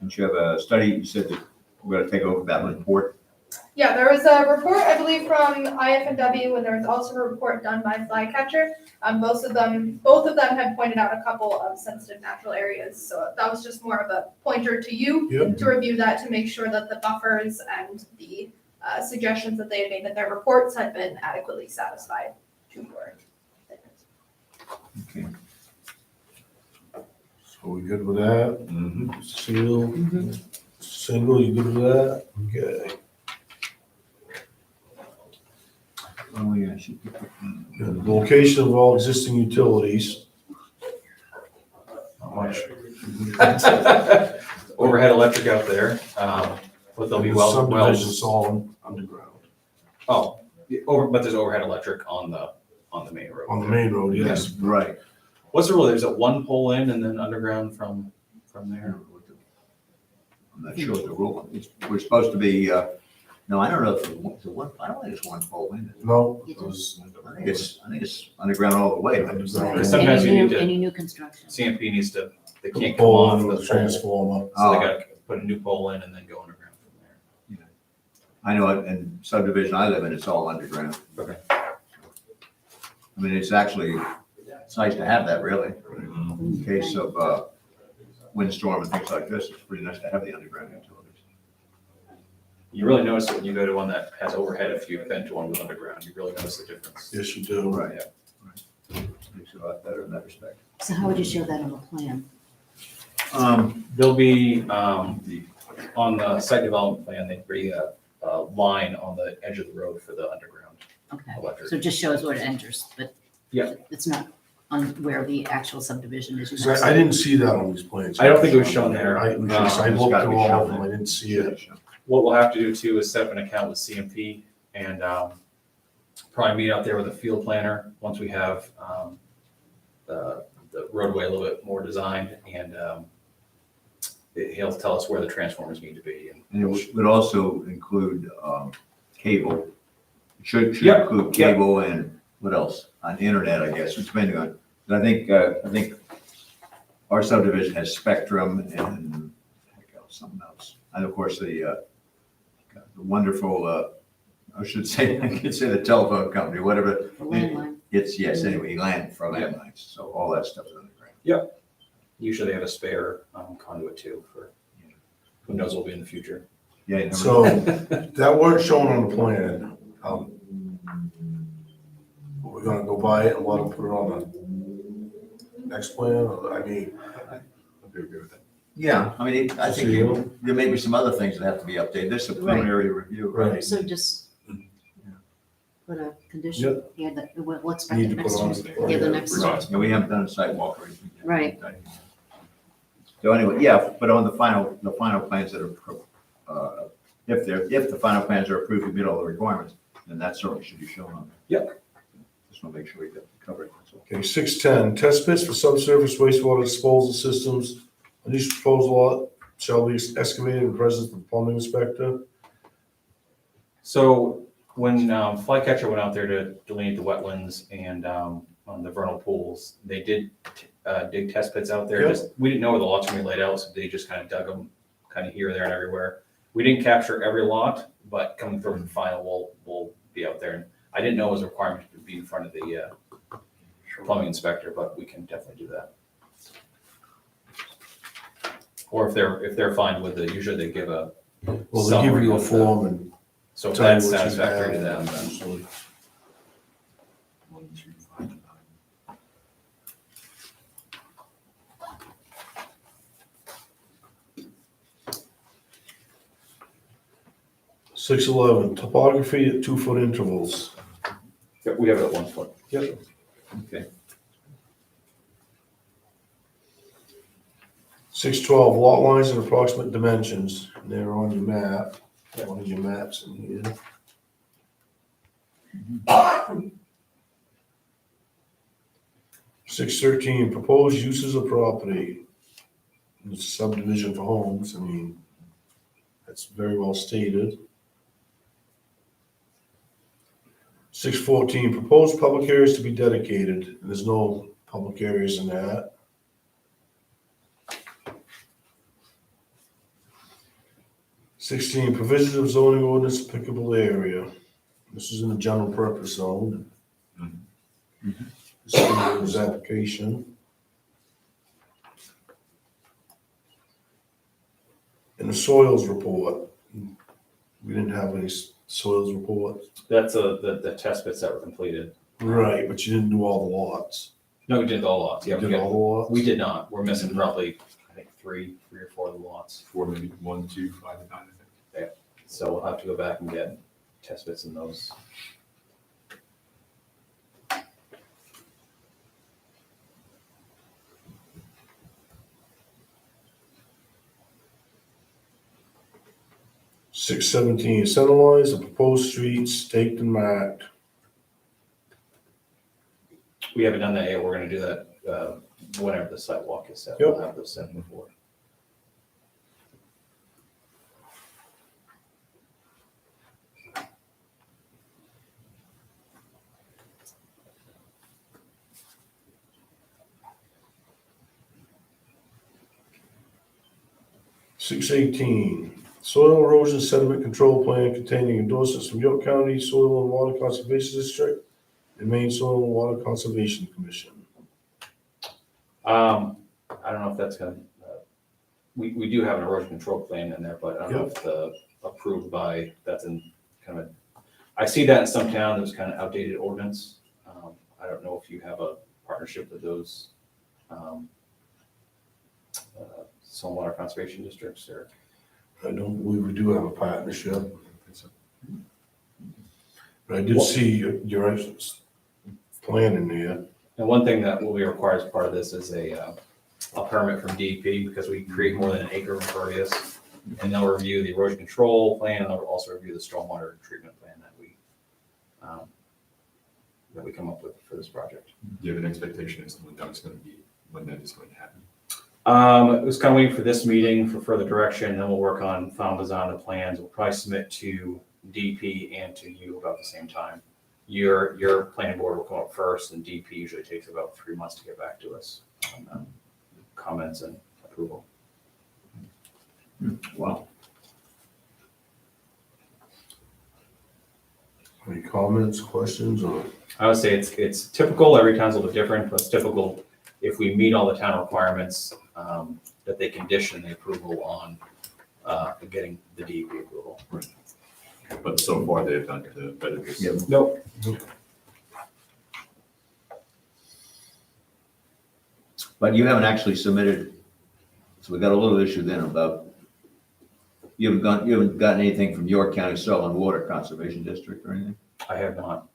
Didn't you have a study, you said that we're gonna take over that report? yeah, there was a report, I believe, from IFNW, and there was also a report done by Flycatcher. Both of them had pointed out a couple of sensitive natural areas, so that was just more of a pointer to you Yep. to review that, to make sure that the buffers and the suggestions that they had made in their reports had been adequately satisfied to your. Okay. So we good with that? Mhm. Seal, Mhm. single, you good with that? Okay. Oh, yeah, I should. Good. Location of all existing utilities. Not much. Overhead electric out there, but they'll be The well, Subdivision's all underground, but there's overhead electric on the main road. on the main road, yes. Right. What's the rule? There's a one pole in and then underground from there? I'm not sure what the rule, we're supposed to be, no, I don't know if it's one, I don't think it's one pole in. No, You it was, I think it's underground all the way. Underground. Because sometimes you need to, Any new construction. CMP needs to, they the can't come pole off and the the pole. transformer. So they gotta put a new pole in and then go underground from there. I know, in subdivision I live in, it's all underground. Okay. I mean, it's actually, it's nice to have that, really. In case of, windstorm and things like this, it's pretty nice to have the underground utilities. You really notice it when you go to one that has overhead, if you've been to one with underground, you really notice the difference. Yes, you do. Right. Makes it a lot better in that respect. So how would you show that on the plan? There'll be, on the site development plan, they bring a line on the edge of the road for the underground Okay, electric. so it just shows where it enters, but Yeah. it's not on where the actual subdivision is. 'Cause I didn't see that on these plans. I don't think it was shown there. I It's looked gotta through be all shown of them, I didn't see it. What we'll have to do too is set up an account with CMP and probably meet out there with a field planner once we have the roadway a little bit more designed, and he'll tell us where the transformers need to be. And it would also include, cable. It should Yep, include yep. cable and what else? On internet, I guess, depending on, I think our subdivision has Spectrum and heck else, something else. And of course, the wonderful, I should say, I could say the telephone company, whatever. The landline. It's, yes, anyway, land for landlines, so all that stuff is underground. Usually they have a spare conduit too for who knows what will be in the future. Yeah. you never So know. that weren't shown on the plan. We're gonna go by it and let them put it on the next plan, or, I mean, I'd be okay with that. Yeah, I mean, I think there may be some other things that have to be updated. There's a preliminary review, right? right, So just put a condition, yeah, that, we'll expect need it to put next on. year. Yeah, the next one. Yeah, we haven't done a sidewalk or anything yet. Right. So anyway, yeah, but on the final plans that are, if the final plans are approved, to meet all the requirements, then that certainly should be shown on there. Yep. Just want to make sure we get covered, that's all. Okay, 610, test pits for subsurface wastewater disposal systems. On each proposed lot shall be excavated in presence of the plumbing inspector. So when Flycatcher went out there to delineate the wetlands and on the vernal pools, they did dig test pits out there. Yep. Just we didn't know where the lots were gonna be laid out, so they just kind of dug them kind of here, there, and everywhere. We didn't capture every lot, but coming through the final, we'll be out there. And I didn't know it was a requirement to be in front of the plumbing inspector, but we can definitely do that. Or if they're fine with it, usually they give a Well, they give summary you a of the- form and So if tell you that's what you satisfactory to have. them, then. So, 1, 2, 5, 9. Six 11, topography at 2-foot intervals. Yeah, we have it at 1 foot. Yep. Okay. 612, lot lines and approximate dimensions. And they're on your map, one of your maps in here. Six 13, proposed uses of property. It's a subdivision for homes, I mean, that's very well stated. 614, proposed public areas to be dedicated, and there's no public areas in that. 16, provisions of zoning ordinance applicable area. This is in the general purpose zone. This is his application. And the soils report. We didn't have any soils report. That's the test bits that were completed. Right, but you didn't do all the lots. No, we did all lots. Yeah, You did all the lots? we did not. We're missing probably, I think, three or four of the lots. 4, maybe 1, 2, 5, and 9, I think. So we'll have to go back and get test bits in those. Six 17, center lines of proposed streets staked and marked. We haven't done that yet. We're gonna do that whenever the sidewalk is set. Yep. We'll have those set before. Six 18, soil erosion sediment control plan containing endorsements from York County Soil and Water Conservation District and Maine Soil and Water Conservation Commission. I don't know if that's gonna, we do have an erosion control plan in there, but I don't know if the approved by, that's in kind of, I see that in some towns, there's kind of outdated ordinance. I don't know if you have a partnership with those stormwater conservation districts or. I don't believe we do have a partnership, I think so. but I did see your plan in there. And one thing that will be required as part of this is a permit from DEP because we create more than an acre of impervious. And they'll review the erosion control plan and they'll also review the stormwater treatment plan that we come up with for this project. Do you have an expectation as to when that's going to be, when that is going to happen? It was kind of waiting for this meeting for further direction, then we'll work on final design of the plans. We'll probably submit to DEP and to you about the same time. Your planning board will come up first, and DEP usually takes about 3 months to get back to us on comments and approval. Wow. Any comments, questions, or? I would say it's typical, every town's a little bit different, but it's typical if we meet all the town requirements, that they condition the approval on getting the DEP approval. But so far they've not vetted this. Yeah. Nope. But you haven't actually submitted, so we got a little issue then about, you haven't gotten anything from York County Soil and Water Conservation District or anything? I have not.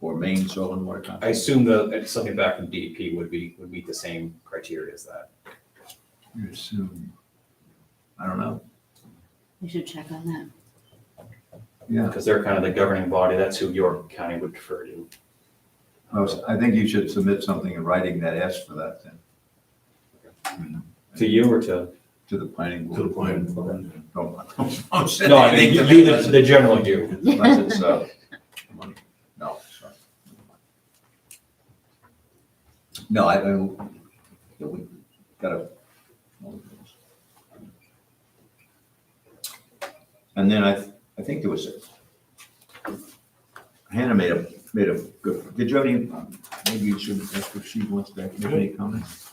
Or Maine Soil and Water I Conservation? assume that something back from DEP would meet the same criteria as that. You assume. I don't know. We should check on that. Yeah. Because they're kind of the governing body, that's who York County would defer to. I think you should submit something in writing that asks for that then. To you or to? To the planning board. To the planning board. Don't say No, I mean, anything to you, me unless the general you. it's, money. No, sorry. No, I don't, we gotta. And then I think there was Hannah made a good, did you have any, maybe you should ask if she wants to make any comments?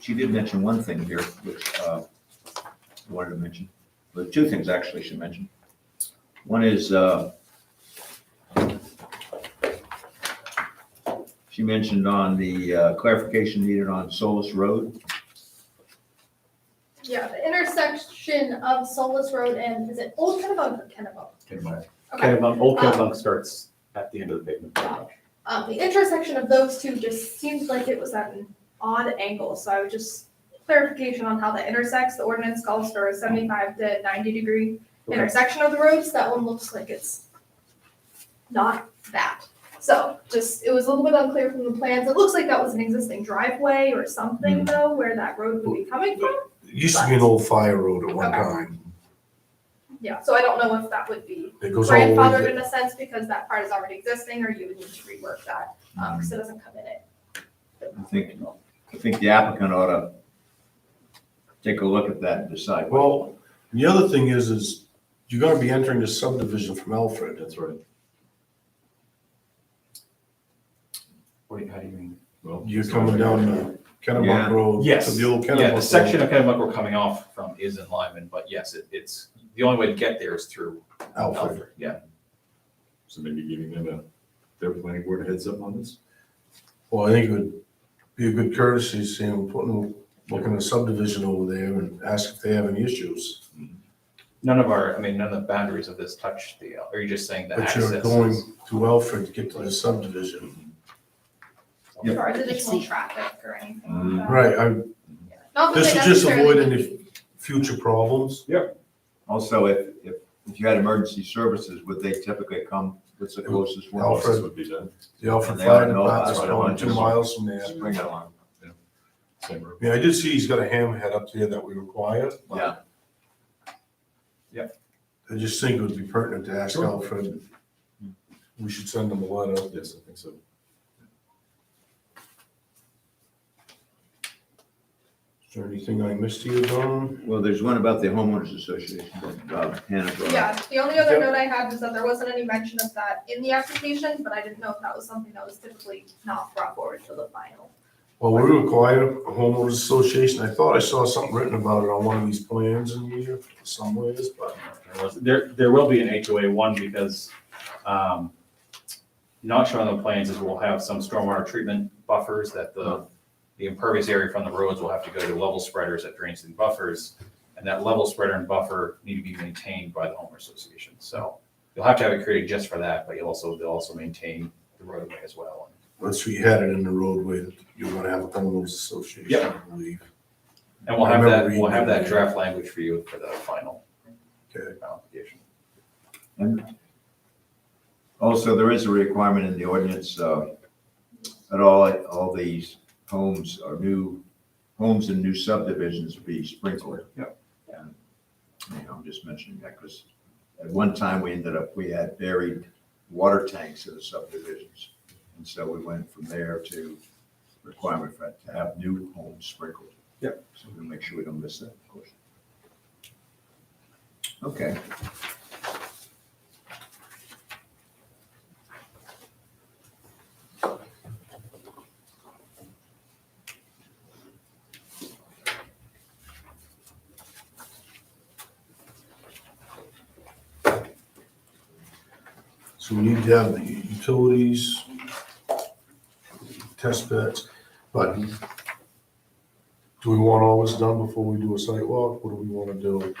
She did mention one thing here, which, I wanted to mention, but two things actually she mentioned. One is, she mentioned on the clarification needed on Solis Road. Yeah, the intersection of Solus Road and, is it Old Kennebunk or Kennebunk? Okay. Old Kennebunk starts at the end of the pavement. pretty much. The intersection of those two just seems like it was at an odd angle, so I would just clarification on how that intersects. The ordinance calls for a 75 to 90 degree Okay. intersection of the roads. That one looks like it's not that. So just, it was a little bit unclear from the plans. It looks like that was an existing driveway or something though, where that road would be coming from. It used to be an old fire road at one Okay. time. Yeah, so I don't know if that would be It goes all the way. grandfathered in a sense because that part is already existing, or you would need to rework that, because it doesn't come in it. I think the applicant ought to take a look at that and decide. Well, the other thing is you're gonna be entering the subdivision from Alfred. That's right. How do you mean? Well, You're coming down the Yeah. Kennebunk Road to Yes, the old yeah, Kennebunk. the section of Kennebunk we're coming off from is in Lyman, but yes, it's, the only way to get there is through Alfred. Alfred, yeah. So maybe giving them their planning board a heads up on this? Well, I think it would be a good courtesy, seeing, looking at a subdivision over there and ask if they have any issues. None of the boundaries of this touch the, are you just saying the But access? you're going to Alfred to get to the subdivision. As far as additional traffic or anything like that. Right, Not that this they is just necessarily avoid would any future problems. Also, if you had emergency services, would they typically come, what's the closest one? Alfred. This would be done. The Alfred And they ought Fire to know Department is about it. only 2 miles from there. Bring it along. Same road. Yeah, I did see he's got a hammerhead up there that we require. Yeah. I just think it would be pertinent to ask Sure. Alfred. We should send him a letter. Yes, I think so. Is there anything I missed here, Don? Well, there's one about the homeowners association, Hannah brought up. Yeah, the only other Yep. note I had was that there wasn't any mention of that in the application, but I didn't know if that was something that was typically not brought forward to the final. Well, we require a homeowners association. I thought I saw something written about it on one of these plans in here somewhere, but There will be an HOA one because, not shown on the plans is we'll have some stormwater treatment buffers that the impervious area from the roads will have to go to level spreaders that drains through buffers. And that level spreader and buffer need to be maintained by the homeowner association. So you'll have to have it created just for that, but they'll also maintain the roadway as well. once we had it in the roadway, you're gonna have a homeowners association, Yep. I believe. And we'll I have remember that, we'll have reading that that. draft language for you for the final Okay. application. And also, there is a requirement in the ordinance that all these homes or new homes and new subdivisions be sprinkled. Yep. And, I'm just mentioning that because at one time we had buried water tanks in the subdivisions. And so we went from there to requirement for to have new homes sprinkled. Yep. So we'll make sure we don't miss that, of course. Okay. So we need to have the utilities, test pits, but do we want all this done before we do a site walk? What do we want to do?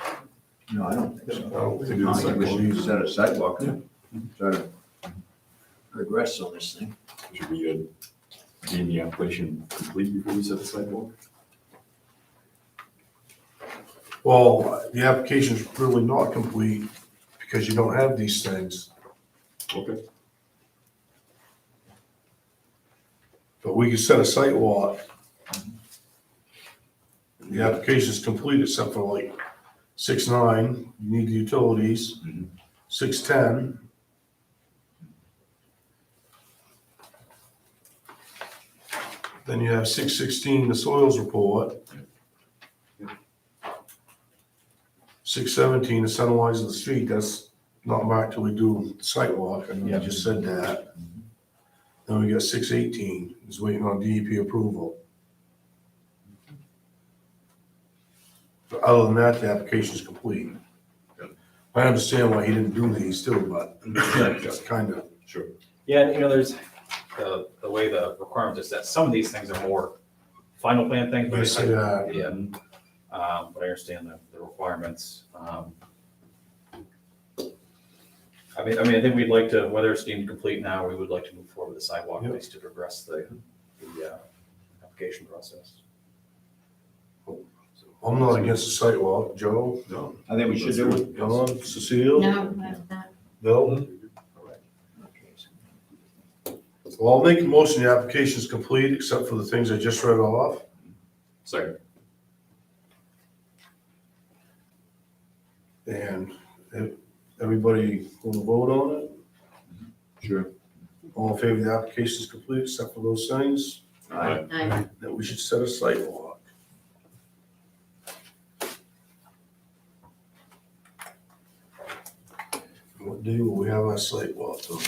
No, I don't think I so. don't think I think we it's should set a sidewalk and try to progress on this thing. Should we deem the application complete before we set the sidewalk? Well, the application's really not complete because you don't have these things, Okay. but we can set a site walk. The application's complete except for like 6-9, you need the utilities, Mhm. 6-10. Then you have 6-16, the soils report. 6-17, the center lines of the street, that's not marked till we do the site walk, and I just said that. Then we got 6-18, is waiting on DEP approval. But other than that, the application's complete. I understand why he didn't do these too, but it's kind of, Sure. Yeah, and, you know, there's the way the requirements is that some of these things are more final plan things. But I say that. Yeah, but I understand the requirements. I mean, I think we'd like to, whether it's deemed complete now, we would like to move forward with the sidewalk, at Yep. least to progress the application process. I'm not against the site walk. Joe, No. I think we should do it. Don, Cecile, No, that, Bill? Well, I'll make a motion, the application's complete except for the things I just read off. Second. And everybody want to vote on it? Sure. All in favor of the application is complete except for those things, Aye. that we should set a site walk. What day will we have our site walk on?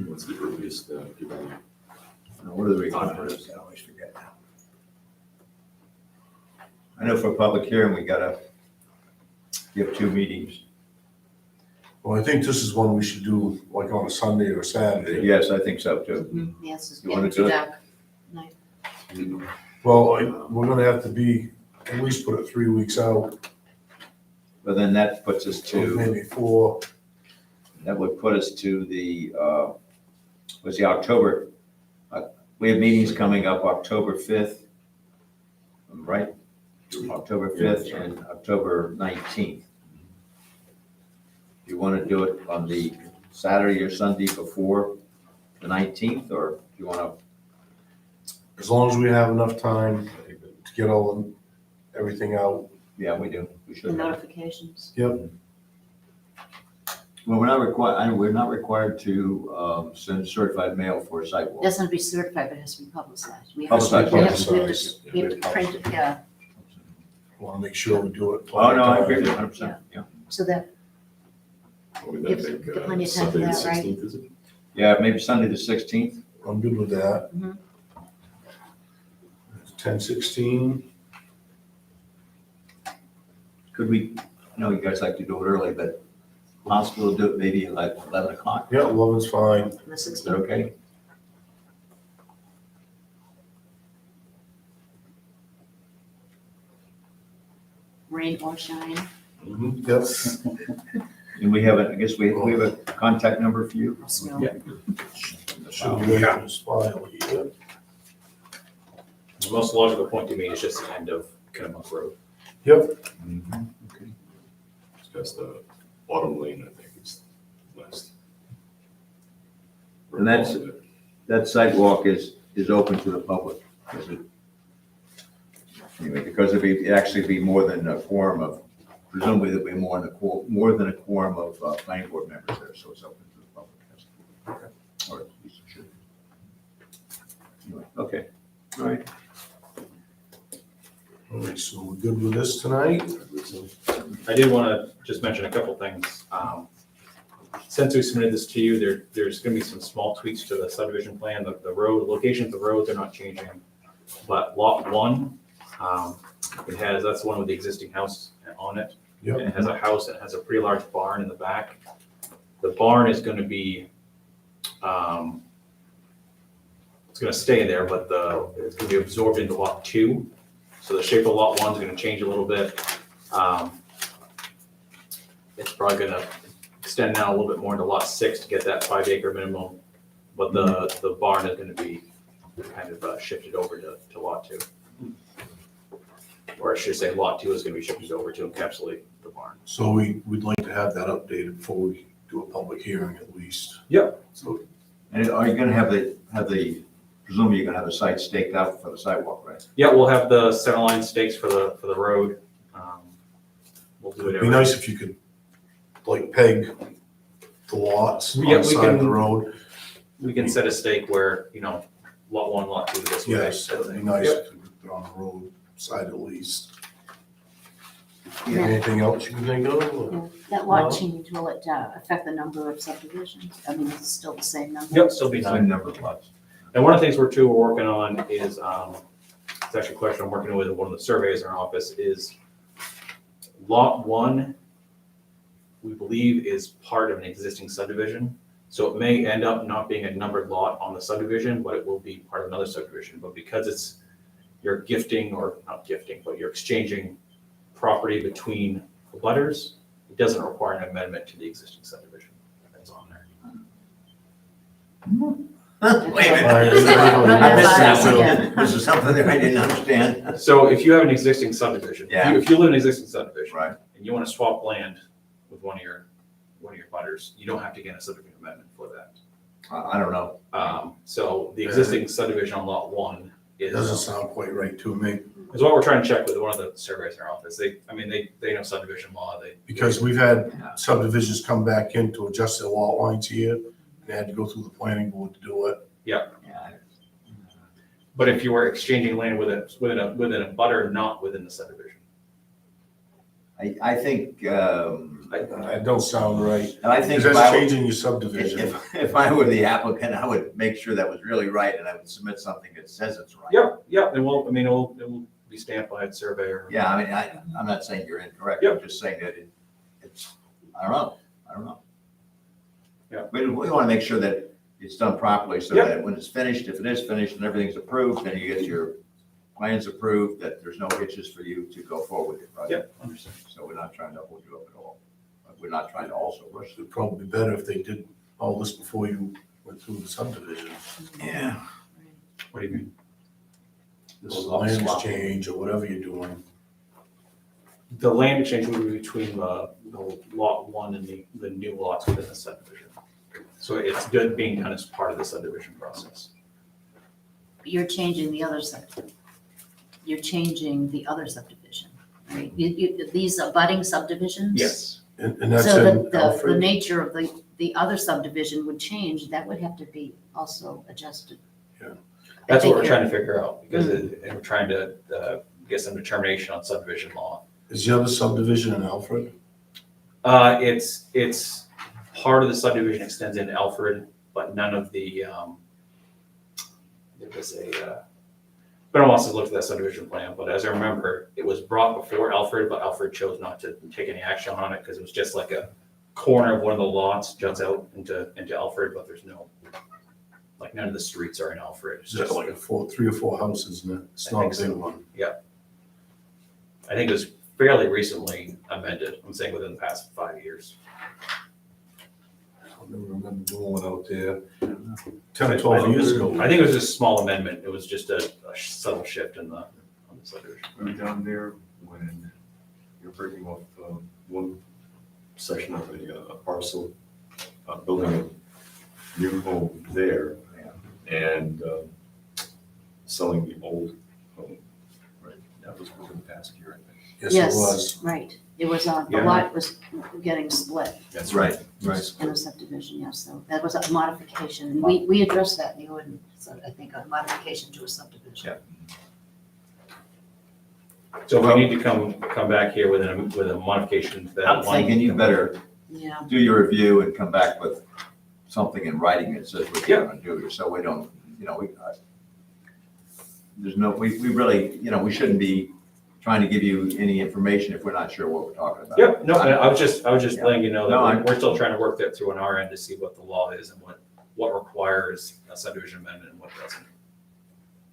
What's the earliest, given Now, what are the requirements? I always forget now. I know for a public hearing, we gotta give 2 meetings. Well, I think this is one we should do like on a Sunday or Saturday. Yes, I think so too. yes, it's You wanna getting do too it? dark. Night. Well, we're gonna have to be, at least put it 3 weeks out, But then that puts us to, maybe 4. that would put us to the, was the October, we have meetings coming up October 5th, right? October 5th and October 19th. Do you want to do it on the Saturday or Sunday before the 19th, or do you want to? As long as we have enough time to get everything out. Yeah, we do. We The should. notifications. Yep. Well, we're not required to send certified mail for a sidewalk. Doesn't have to be certified, but it has to be publicized. We have Publicized, to- we have yes. to- we have to print it, yeah, Want to make sure we do it. Oh, no, I agree with you 100%, yeah. so that, What would that Gives- make, give plenty of time for Sunday the that, right? 16th, is it? Yeah, maybe Sunday the 16th. I'm good with that. Mhm. 10-16. Could we, I know you guys like to do it early, but possible to do it maybe like 11 o'clock? Yeah, 11's fine. the Is that 16th. okay? Rain or shine. Yep. And we have, I guess we have a contact number for you? Snow. Yeah. Should be in this file here. The most logical point to me is just the end of Kennebunk Road. Yep. Okay. It's just the bottom lane, I think, is last. And that's- That sidewalk is open to the public, is it? Anyway, because it'd actually be more than a quorum of, presumably there'll be more than a quorum of planning board members there, so it's open to the public. Or at least it should. Anyway, okay, all right. All right, so we're good with this tonight? I did want to just mention a couple things. Since we submitted this to you, there's going to be some small tweaks to the subdivision plan. The road, locations of the roads are not changing. But lot 1, that's the one with the existing house on it. Yep. And it has a house, and it has a pretty large barn in the back. The barn is gonna be, it's gonna stay there, but it's gonna be absorbed into lot 2. So the shape of lot 1 is gonna change a little bit. It's probably gonna extend now a little bit more into lot 6 to get that 5 acre minimum. But the barn is gonna be kind of shifted over to lot 2. Or I should say lot 2 is gonna be shifted over to encapsulate the barn. So we'd like to have that updated before we do a public hearing at least. Yep. So And are you gonna have presumably you're gonna have the site staked out for the sidewalk, right? Yeah, we'll have the center line stakes for the road. We'll do it it'd be every. nice if you could like peg the lots on Yeah, the we side of the can- road. We can set a stake where, lot 1, lot 2 this way. Yes, that'd be nice if they're on the road side at least. Yeah. Anything else you can think of? or- Yeah, that lot No. change, will it affect the number of subdivisions? I mean, it's still the same number? Yep, still be 9. Same number of lots. And one of the things we're working on is, it's actually a question I'm working with one of the surveyors in our office, is lot 1, we believe is part of an existing subdivision. So it may end up not being a numbered lot on the subdivision, but it will be part of another subdivision. But because you're gifting, or not gifting, but you're exchanging property between abutters, it doesn't require an amendment to the existing subdivision that's on there. Wait a minute. Run I missed that by us one. again. This is something that I didn't understand. So if you have an existing subdivision, Yeah. if you live in an existing subdivision, Right. and you want to swap land with one of your butters, you don't have to get a subdivision amendment for that. I don't know. So the existing subdivision on lot 1 It doesn't is sound quite right to me, what we're trying to check with one of the surveyors in our office. They know subdivision law. because we've had subdivisions come back in to adjust their lot lines here, and they had to go through the planning board to do it. Yeah. But if you were exchanging land within a butter, not within the subdivision. I think, That don't sound right. and I think Because if that's I were- changing your subdivision. if I were the applicant, I would make sure that was really right, and I would submit something that says it's right. Yep, and it will be stamped by a surveyor. Yeah, I mean, I'm not saying you're incorrect, I'm just saying that it's, I don't know. Yeah. We want to make sure that it's done properly, so Yep. that when it's finished, if it is finished and everything's approved, then you get your plans approved, that there's no hitches for you to go forward with your project. Yep, understand. So we're not trying to hold you up at all. But we're not trying to also rush It'd probably be better if they did all this before you went through the subdivision. Yeah. What do you mean? This land exchange or whatever you're doing. The land exchange will be between the lot 1 and the new lots within the subdivision. So it's good being done as part of the subdivision process. You're changing the other you're changing the other subdivision, right? These abutting subdivisions? Yes. And that's So in the Alfred. nature of the other subdivision would change, that would have to be also adjusted. Yeah. That's what we're I think trying to figure out, because and we're trying to get some determination on subdivision law. Is the other subdivision in Alfred? It's part of the subdivision extends into Alfred, but none of the, there was but I also looked at that subdivision plan, but as I remember, it was brought before Alfred, but Alfred chose not to take any action on it, because it was just like a corner of one of the lots juts out into Alfred, but there's no, like, none of the streets are in Alfred. It's Is that just like 3 or 4 houses, isn't it? It's I not a think big so. one. I think it was fairly recently amended, I'm saying within the past 5 years. I don't remember doing one out there 10 or 12 years ago. I think it was just a small amendment, it was just a subtle shift on the subdivision. Were you down there when you're breaking off one section of a parcel, building a new home there and selling the old home? Right, that was within the past year, I think. Yes, it was. Right, it was on, the Yeah. lot was getting split That's right, right. in a subdivision, yes, so that was a modification, and we addressed that in the ordinance, so I think a modification to a subdivision. So if we need to come back here with a modification to that. I'm thinking you better Yeah, do your review and come back with something in writing that says what you're gonna do, so we don't, there's no, we really, we shouldn't be trying to give you any information if we're not sure what we're talking about. Yep, no, I was just Yeah. letting you know No, that we're still trying to work that through on our end to see what the law is and what requires a subdivision amendment and what doesn't.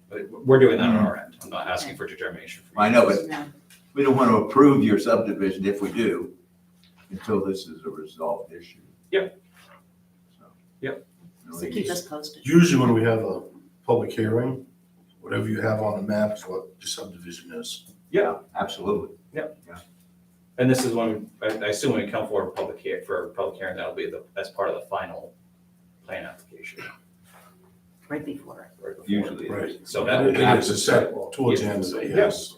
But we're doing that on our end. I'm not asking for determination. from you. I know, but No. we don't want to approve your subdivision if we do, until this is a resolved issue. Yep. So, Yep. you know, So keep us posted. Usually when we have a public hearing, whatever you have on the map is what your subdivision is. Yeah, absolutely. And this is when, I assume when we come for a public hearing, that'll be as part of the final plan application. Right before. right before. Usually it is. Right. So that It will is a set towards the end of it, yes.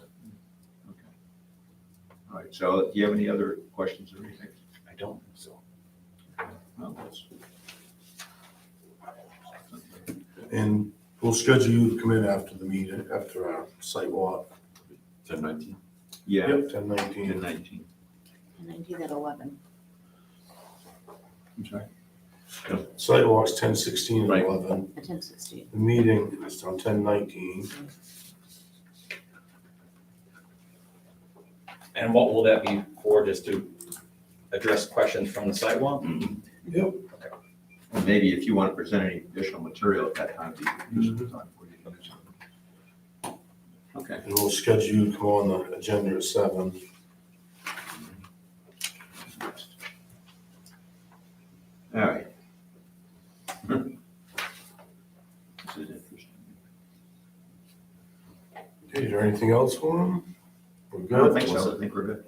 All right, so do you have any other questions or anything? I don't think so. No, that's- And we'll schedule you to come in after the meeting, after our site walk. 10:19. Yeah, Yep, 10:19. 10:19. And I do that 11. I'm sorry. Site walk's 10:16 and Right. 11. At 10:16. The meeting is on 10:19. And what will that be for, just to address questions from the sidewalk? Yep. And maybe if you want to present any additional material at that time, be useful time for you. Okay. And we'll schedule you to come on the agenda at 7. All right. This is interesting. Okay, is there anything else for them? We're I don't good? think so. I think we're good.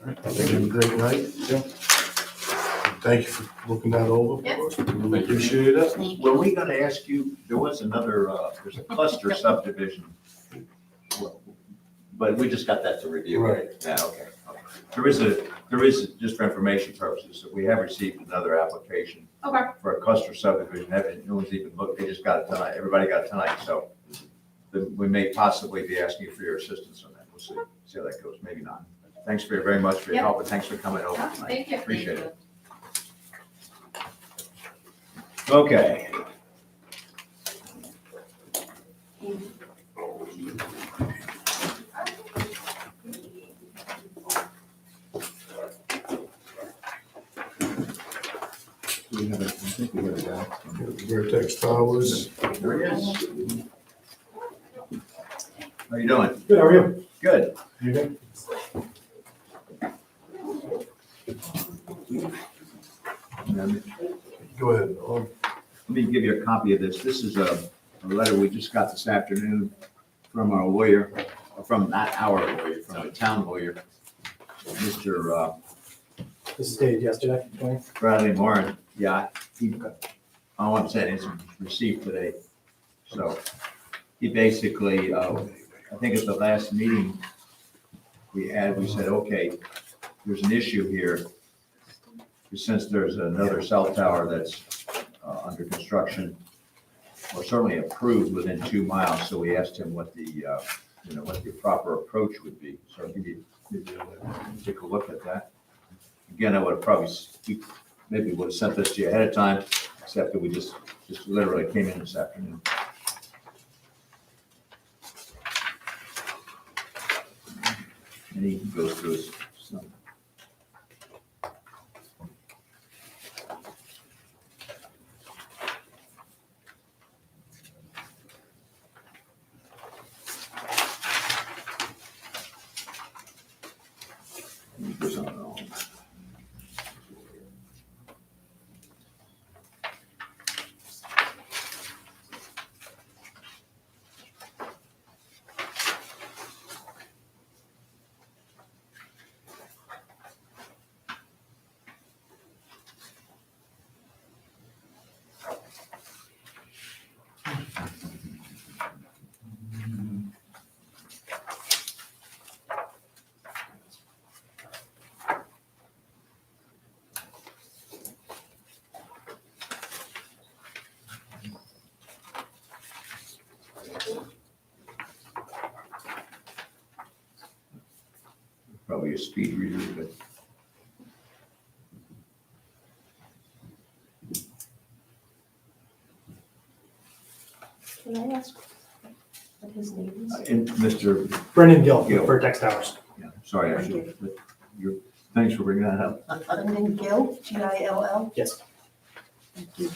I think you have a great night. Thank you for looking that over Yes. for us. We really appreciate it. Thank Were you. we gonna ask you, there was another, there's a cluster subdivision. But we just got that to review. Right. Yeah, okay. There is, just for information purposes, we have received another application Okay. for a cluster subdivision. No one's even looked, they just got it tonight, everybody got it tonight, so we may possibly be asking you for your assistance on that. We'll see how that goes, maybe not. Thanks very much for your Yep. help, and thanks for coming over Yeah, tonight. thank you. Appreciate it. Okay. We have a, I think we have a guy. Vertex Towers. There he is. How you doing? Good, how are you? Good. You good? Go ahead. Let me give you a copy of this. This is a letter we just got this afternoon from our lawyer, from not our lawyer, from the town lawyer, Mr. This is dated yesterday, Tony. Bradley Moran. Yeah, all I'm saying is received today. So he basically, I think at the last meeting we said, okay, there's an issue here. Since there's another cell tower that's under construction, or certainly approved within 2 miles, so we asked him what the proper approach would be. So I'll give you, take a look at that. Again, I would have probably, maybe would have sent this to you ahead of time, except that we just literally came in this afternoon. And he goes through his stuff. He goes on and on. Probably a speed reader, but Can I ask a his name is? And Mr. Brendan Gill, Gill. Vertex Towers. Yeah, sorry, I should, but thanks for bringing that up. Brendan Gill, Gill. Yes. Thank you.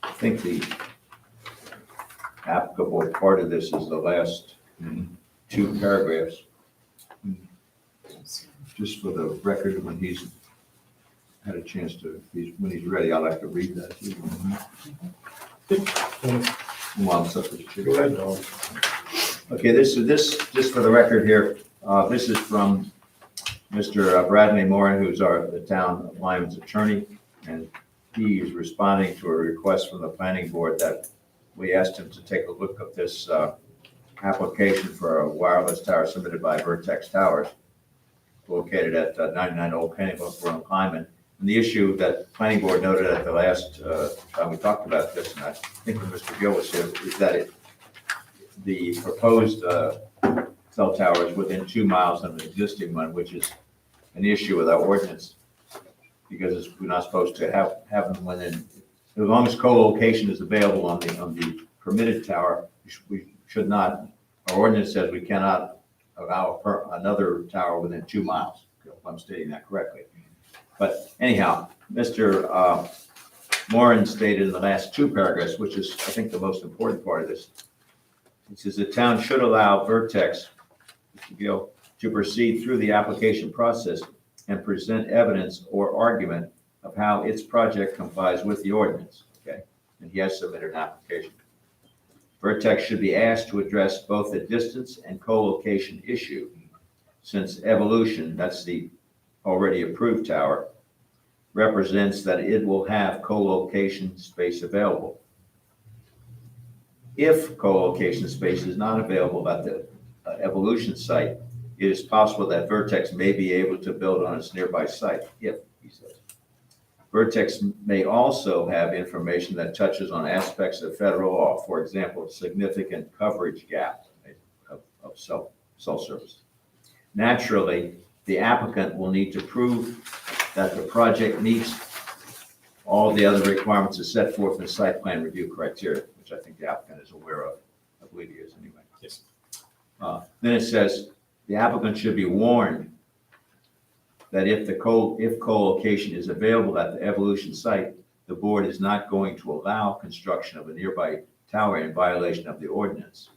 I think the applicable part of this is the last two paragraphs. Just for the record, when he's had a chance to, when he's ready, I'd like to read that. Well, it's up to the chair. Go ahead, Don. Okay, this, just for the record here, this is from Mr. Bradley Moran, who's the town of Lyman's attorney, and he is responding to a request from the planning board that we asked him to take a look at this application for a wireless tower submitted by Vertex Towers, located at 99 Old Pennybrook Road, Lyman. And the issue that planning board noted at the last time we talked about this, and I think when Mr. Gill was here, is that the proposed cell tower is within 2 miles of an existing one, which is an issue with our ordinance, because we're not supposed to have them within, as long as co-location is available on the permitted tower, we should not, our ordinance says we cannot allow another tower within 2 miles, if I'm stating that correctly. But anyhow, Mr. Moran stated in the last two paragraphs, which is, I think, the most important part of this. It says the town should allow Vertex, Mr. Gill, to proceed through the application process and present evidence or argument of how its project complies with the ordinance, okay? And he has submitted an application. Vertex should be asked to address both the distance and co-location issue, since Evolution, that's the already approved tower, represents that it will have co-location space available. If co-location space is not available at the Evolution site, it is possible that Vertex may be able to build on its nearby site, if, he says. Vertex may also have information that touches on aspects of federal law, for example, significant coverage gap of cell service. Naturally, the applicant will need to prove that the project meets all the other requirements as set forth in site plan review criteria, which I think the applicant is aware of. I believe he is anyway. Yes. Then it says, the applicant should be warned that if co-location is available at the Evolution site, the board is not going to allow construction of a nearby tower in violation of the ordinance.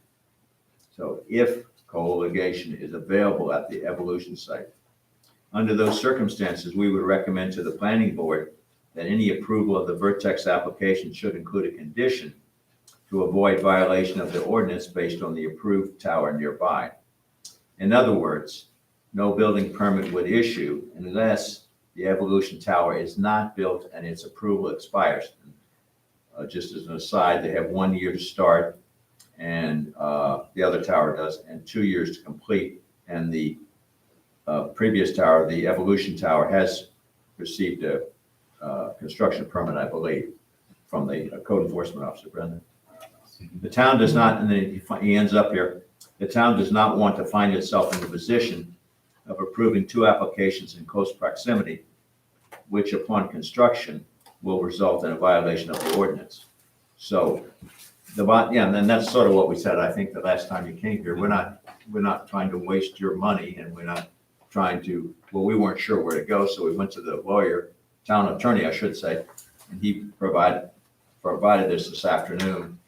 So if co-location is available at the Evolution site, under those circumstances, we would recommend to the planning board that any approval of the Vertex application should include a condition to avoid violation of the ordinance based on the approved tower nearby. In other words, no building permit would issue unless the Evolution tower is not built and its approval expires. Just as an aside, they have 1 year to start, and the other tower does, and 2 years to complete. And the previous tower, the Evolution tower, has received a construction permit, I believe, from the code enforcement officer, Brendan. The town does not, and then he ends up here, the town does not want to find itself in the position of approving two applications in close proximity, which upon construction will result in a violation of the ordinance. So, and then that's sort of what we said, I think, the last time you came here. We're not trying to waste your money, and we're not trying to, well, we weren't sure where to go, so we went to the lawyer, town attorney, I should say, and he provided this afternoon,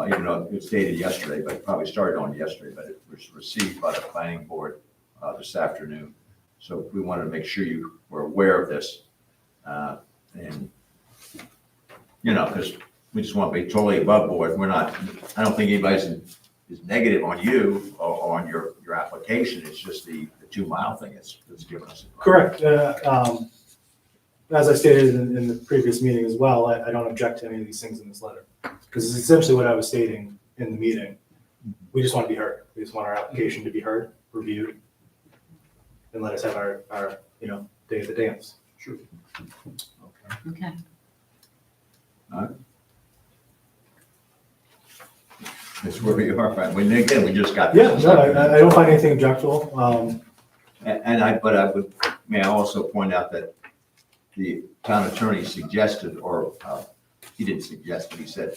even though it was dated yesterday, but it probably started on yesterday, but it was received by the planning board this afternoon. So we wanted to make sure you were aware of this. And, because we just want to be totally above board. I don't think anybody's is negative on you or on your application. It's just the 2 mile thing that's given us. Correct. As I stated in the previous meeting as well, I don't object to any of these things in this letter, because it's essentially what I was stating in the meeting. We just want to be heard. We just want our application to be heard, reviewed, and let us have our day of the dance. Sure. Okay. All right. That's where we are, right? When, again, we just got. Yeah, no, I don't find anything objectionable. May I also point out that the town attorney suggested, or he didn't suggest, but he said,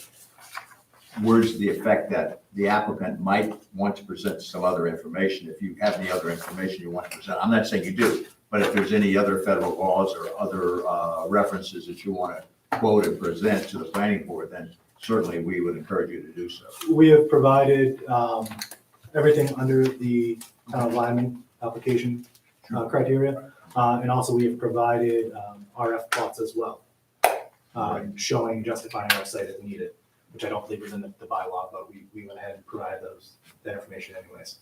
words to the effect that the applicant might want to present some other information. If you have any other information you want to present, I'm not saying you do, but if there's any other federal laws or other references that you want to quote and present to the planning board, then certainly we would encourage you to do so. We have provided everything under the town of Lyman application criteria. And also we have provided RF plots as well, showing, justifying our site as needed, which I don't believe is in the bylaw, but we went ahead and provided that information anyways.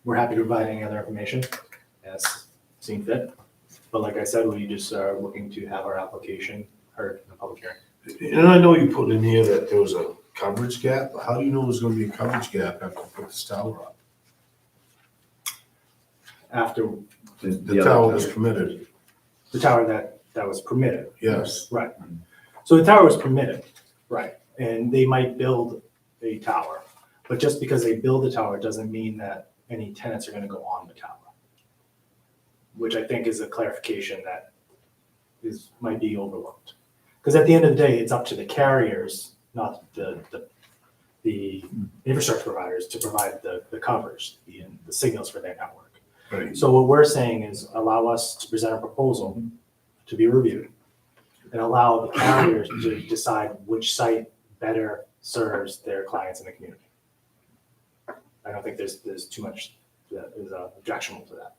We're happy to provide any other information as seen fit. But like I said, we just are looking to have our application heard in a public hearing. And I know you put in here that there was a coverage gap, but how do you know there's gonna be a coverage gap after you put this tower up? After The tower was permitted, the tower that was permitted. yes. Right. So the tower was permitted, right, and they might build a tower, but just because they build a tower doesn't mean that any tenants are gonna go on the tower. Which I think is a clarification that might be overlooked. Because at the end of the day, it's up to the carriers, not the infrastructure providers, to provide the coverage, the signals for their network. Right. So what we're saying is allow us to present a proposal to be reviewed and allow the carriers to decide which site better serves their clients in the community. I don't think there's too much that is objectionable to that.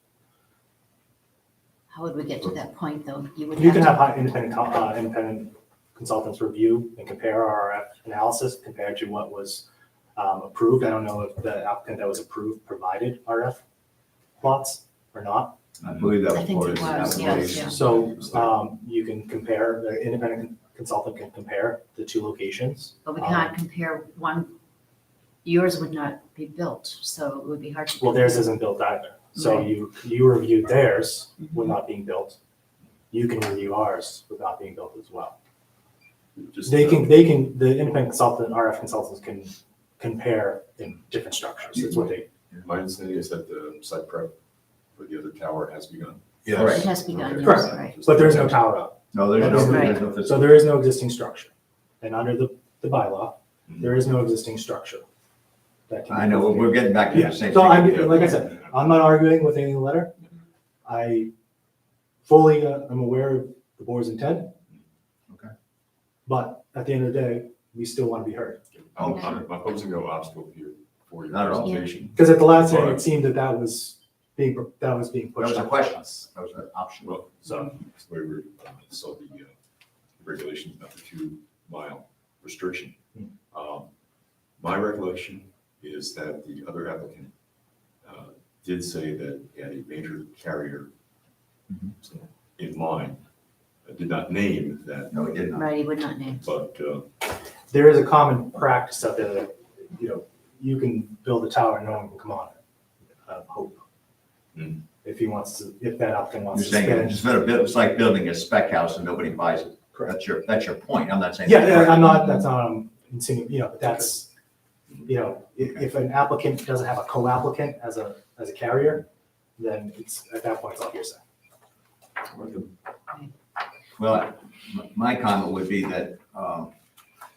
How would we get to that point, though? You can have independent consultants review and compare our RF analysis compared to what was approved. I don't know if the applicant that was approved provided RF plots or not. I believe that I was think part it of the was, yes, application. yeah. So you can compare, the independent consultant can compare the two locations. But we can't compare one, yours would not be built, so it would be hard to. Well, theirs isn't built either. So Right. you reviewed theirs with not being built. You can review ours with not being built as well. Just, The independent consultant, RF consultants can compare in different structures. It's what they, My understanding is that the site prep for the other tower has begun. It has begun, yes, Correct. right. but there's no tower up. No, there's no, Right. there's no. So there is no existing structure. And under the bylaw, there is no existing structure. that can be I know, but we're getting back to Yeah, the same so thing. like I said, I'm not arguing with any of the letter. I fully am aware of the board's intent. Okay. But at the end of the day, we still want to be heard. I'm posing no obstacle here for your Not at all. presentation. Because at the last hearing, it seemed that was being pushed. That was a on question. us. That was an option. Well, so that's the way we saw the regulations about the 2 mile restriction. My recollection is that the other applicant did say that he had a major carrier in mind. Did not name that, No, it did not. Right, he would not name. but There is a common practice out there that, you can build a tower and no one can come on it. Hope. Hmm. If that applicant wants You're to saying spend. it's like building a spec house and nobody buys it. That's your point. I'm not saying. Yeah, that's not, insinuating, but that's, if an applicant doesn't have a co-applicant as a carrier, then it's, at that point, it's all hearsay. Well, my comment would be that,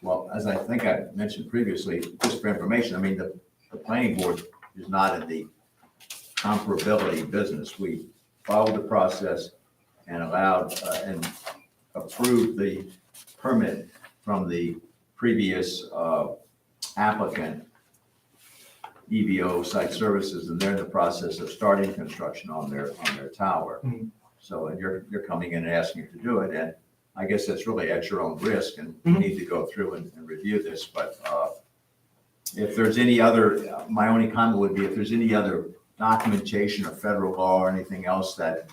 well, as I think I mentioned previously, just for information, I mean, the planning board is not in the comparability business. We followed the process and allowed and approved the permit from the previous applicant, EVO Site Services, and they're in the process of starting construction on their tower. Mhm. So, and you're coming in and asking to do it, and I guess that's really at your own risk, and you Mhm. need to go through and review this, but if there's any other, my only comment would be if there's any other documentation of federal law or anything else that,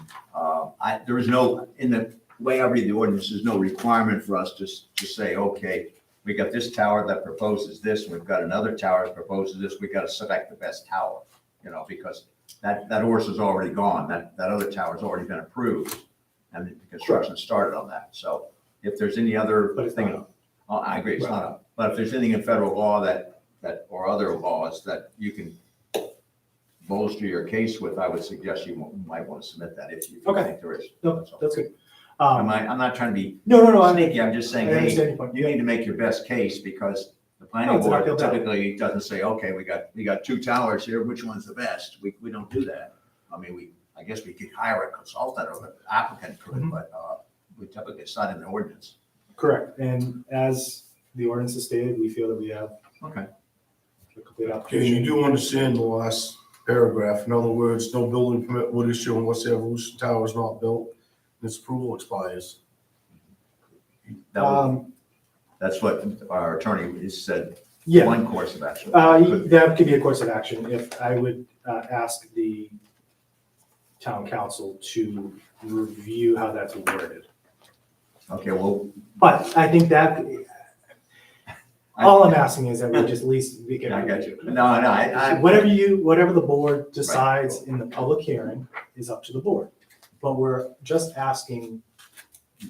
there is no, in the way I read the ordinance, there's no requirement for us to say, okay, we got this tower that proposes this, and we've got another tower that proposes this, we got to select the best tower, because that horse is already gone, that other tower's already been approved, and the construction started on that. So if there's any other But it's thing, not up. I agree, it's not up, but if there's anything in federal law that that, or other laws that you can bolster your case with, I would suggest you might want to submit that if you Okay. think there is. No, That's all. that's good. I'm not trying to be No, I sneaky, I'm just saying, I understand hey, your point. you need to make your best case, because the No, planning it's an board uphill battle. typically doesn't say, okay, we got two towers here, which one's the best? We don't do that. I mean, I guess we could hire a consultant or an applicant could, Mhm. but, we typically, it's not in the ordinance. Correct, and as the ordinance is stated, we feel that we have Okay. a complete Okay, application. you do understand the last paragraph. In other words, no building permit would issue unless the evolution tower is not built, and its approval expires. That's what our attorney has said, Yeah, one course of action. that could be a course of action if I would ask the town council to review how that's worded. Okay, well, But I think that, all I'm asking is that we just at least, we can. I got you. No, I, Whatever the board decides in the public hearing is up to the board. But we're just asking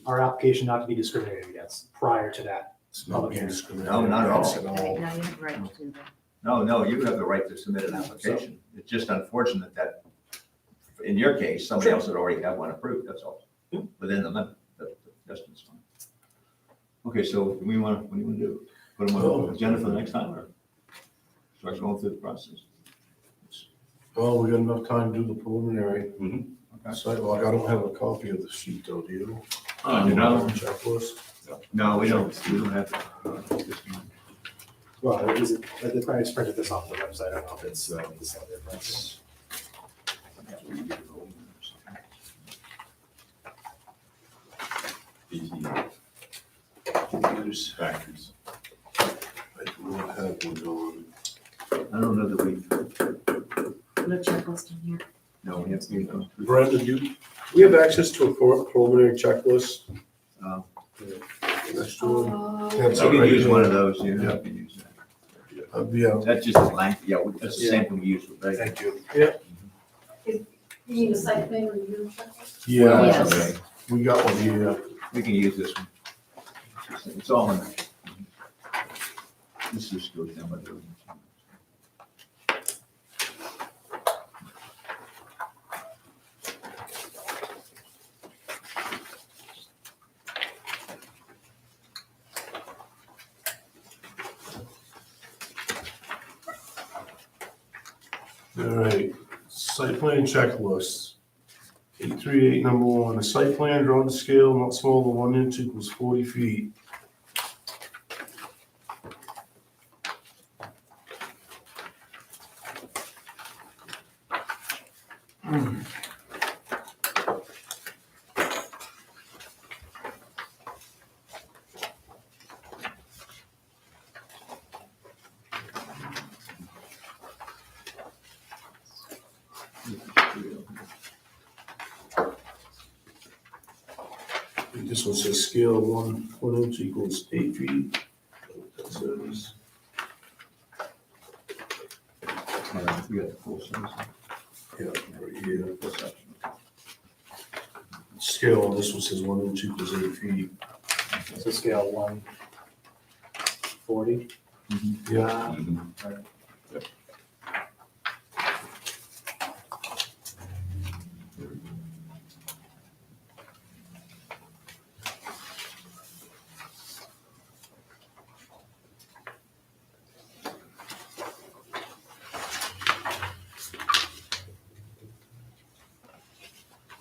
our application not to be discriminated against prior to that. It's not being discriminated No, not at all. against at Okay, all. now you have the right to do that. no, you have the right to submit an application. It's just unfortunate that, in your case, somebody else had already had one approved, that's all. Within the limit, that's just fine. Okay, so what do you want to do? Put them on the agenda for the next time, or start going through the process? Well, we got enough time to do the preliminary. Okay. Sidewalk, I don't have a copy of the sheet though, do you? No, Checklist. we don't have. This one. Well, is it, I just printed this off the website, I don't know if it's the same difference. These factors. I do not have one on. I don't know that we, Put a checklist in here. no, we have to go through. Brandon, we have access to a preliminary checklist. Next to it. That's You can right use there. one of those, you can use that. Yeah, That's just a blank, yeah, that's the same thing we use for basic. thank you. You need a site plan review checklist? Yeah, Yes. Okay, we got one here. we can use this one. It's all in there. This just goes down by the. All right, site plan checklist. 838, number one, a site plan drawn to scale not smaller than 1 inch equals 40 feet. This one says scale 1 inch equals 8 feet. That says, We got the full size. yeah, right here. Scale on this one says 1 inch equals 8 feet. So scale 140. Yeah.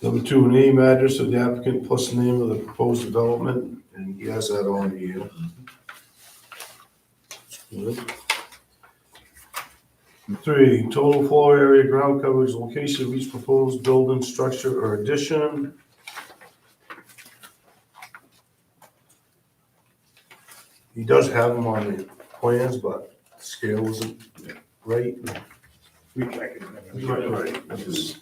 Number two, name, address of the applicant plus the name of the proposed development, and he has that on here. Good. Three, total floor area, ground coverage, location of each proposed building, structure, or addition. He does have them on the plans, but scale isn't right. Right. I just-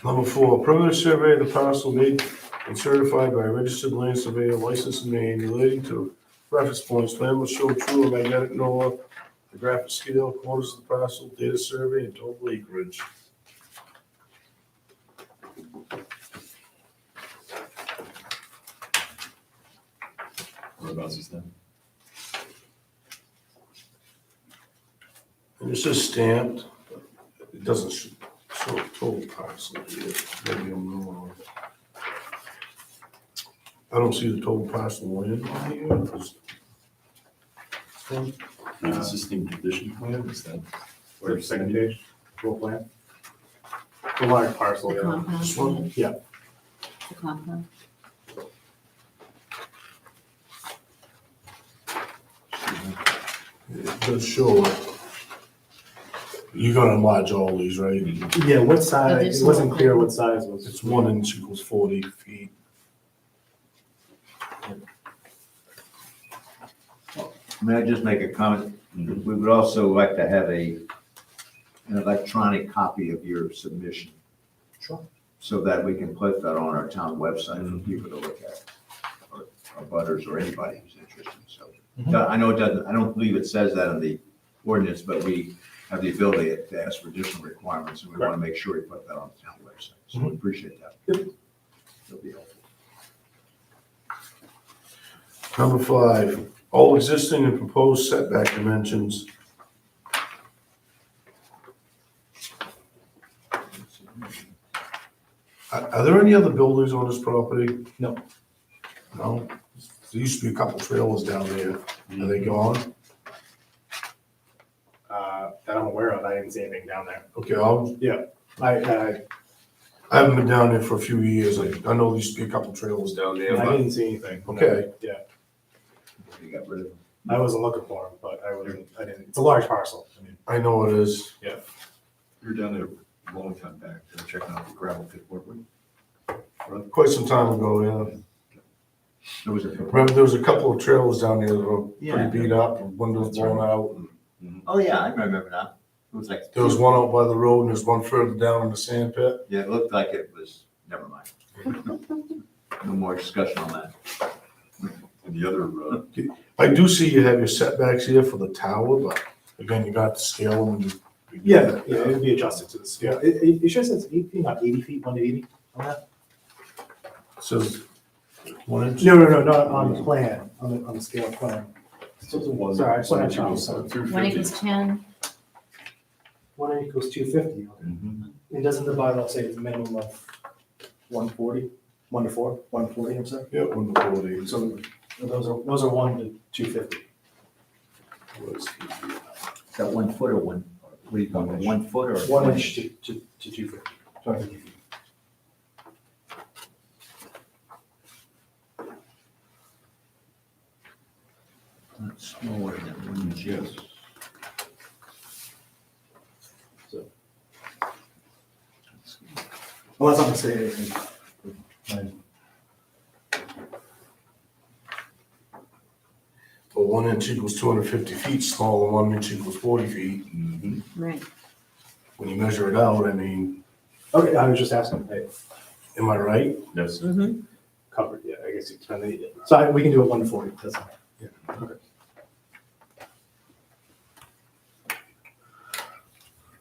Number 4, perimeter survey of the parcel made and certified by a registered land surveyor licensed in Maine relating to reference points. Plan will show true or magnetic NOAA, the graphic scale, quarters of the parcel, data survey, and total acreage. Whereabouts is that? And this is stamped, but it doesn't show total parcel here. Maybe I'm wrong. I don't see the total parcel land on here. The existing condition plan, is that? Or second page, full plan. The large parcel, The yeah. compound. This one? Yeah. The compound. It does show it. You're gonna enlarge all these, right? Yeah, what size, there's it wasn't no- clear what size was. It's 1 inch equals 40 feet. May I just make a comment? We would also like to have an electronic copy of your submission. Sure. So that we can put that on our town website for people to look at, or butters or anybody who's interested, so. I know it doesn't, I don't believe it says that in the ordinance, but we have the ability to ask for additional requirements, and we want to make sure we put that on the town website, so we appreciate that. It'll be helpful. Number 5, all existing and proposed setback dimensions. Are there any other buildings on this property? No. No? There used to be a couple trailers down there. Are they gone? That I'm aware of, I didn't see anything down there. Okay, I haven't been down there for a few years. I know there used to be a couple trailers down there. I but- didn't see anything. Okay. Yeah, You got rid of them. I wasn't looking for them, but I didn't, it's a large parcel. I mean, I know it is. You were down there a long time back, checking out the gravel pit work. Quite some time ago, yeah. There was a, Remember, there was a couple of trailers down there that were Yeah. pretty beat up, and windows blown out. oh yeah, I remember now. It was like, There was one out by the road, and there's one further down in the sand pit. yeah, it looked like it was, never mind. No more discussion on that. And the other, I do see you have your setbacks here for the tower, but again, you got to scale them. yeah, it'd be adjusted to the scale. It sure says 8 feet, not 80 feet, 180 on that? Says 1 inch. No, not on the plan, on the scale plan. Sorry, I just want to check. So 1 equals 10, 1 equals 250. And doesn't the bylaw say it's a minimum of 140, 1 to 4, 140, I'm sorry? Yeah, 140. So those are 1 to 250. Is that 1 foot or one, what do you call it, 1 foot or? 1 inch to 250. 250 feet. That's smaller than 1 inch, yes. Unless I'm mistaken. But 1 inch equals 250 feet, smaller, 1 inch equals 40 feet. right. When you measure it out, I mean, Okay, I was just asking, hey, am I right? yes, covered, yeah, I guess it's kind of, so we can do it 1 to 40, that's fine. Yeah, okay.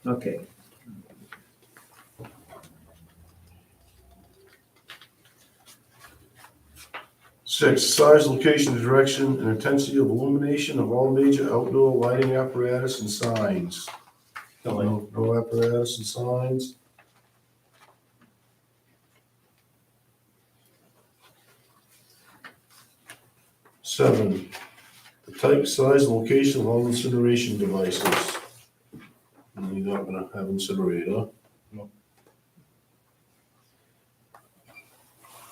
Okay. Six, size, location, direction, and intensity of illumination of all major outdoor lighting apparatus and signs. No apparatus and signs. Seven, the type, size, and location of all incineration devices. And you're not gonna have incinerator. No.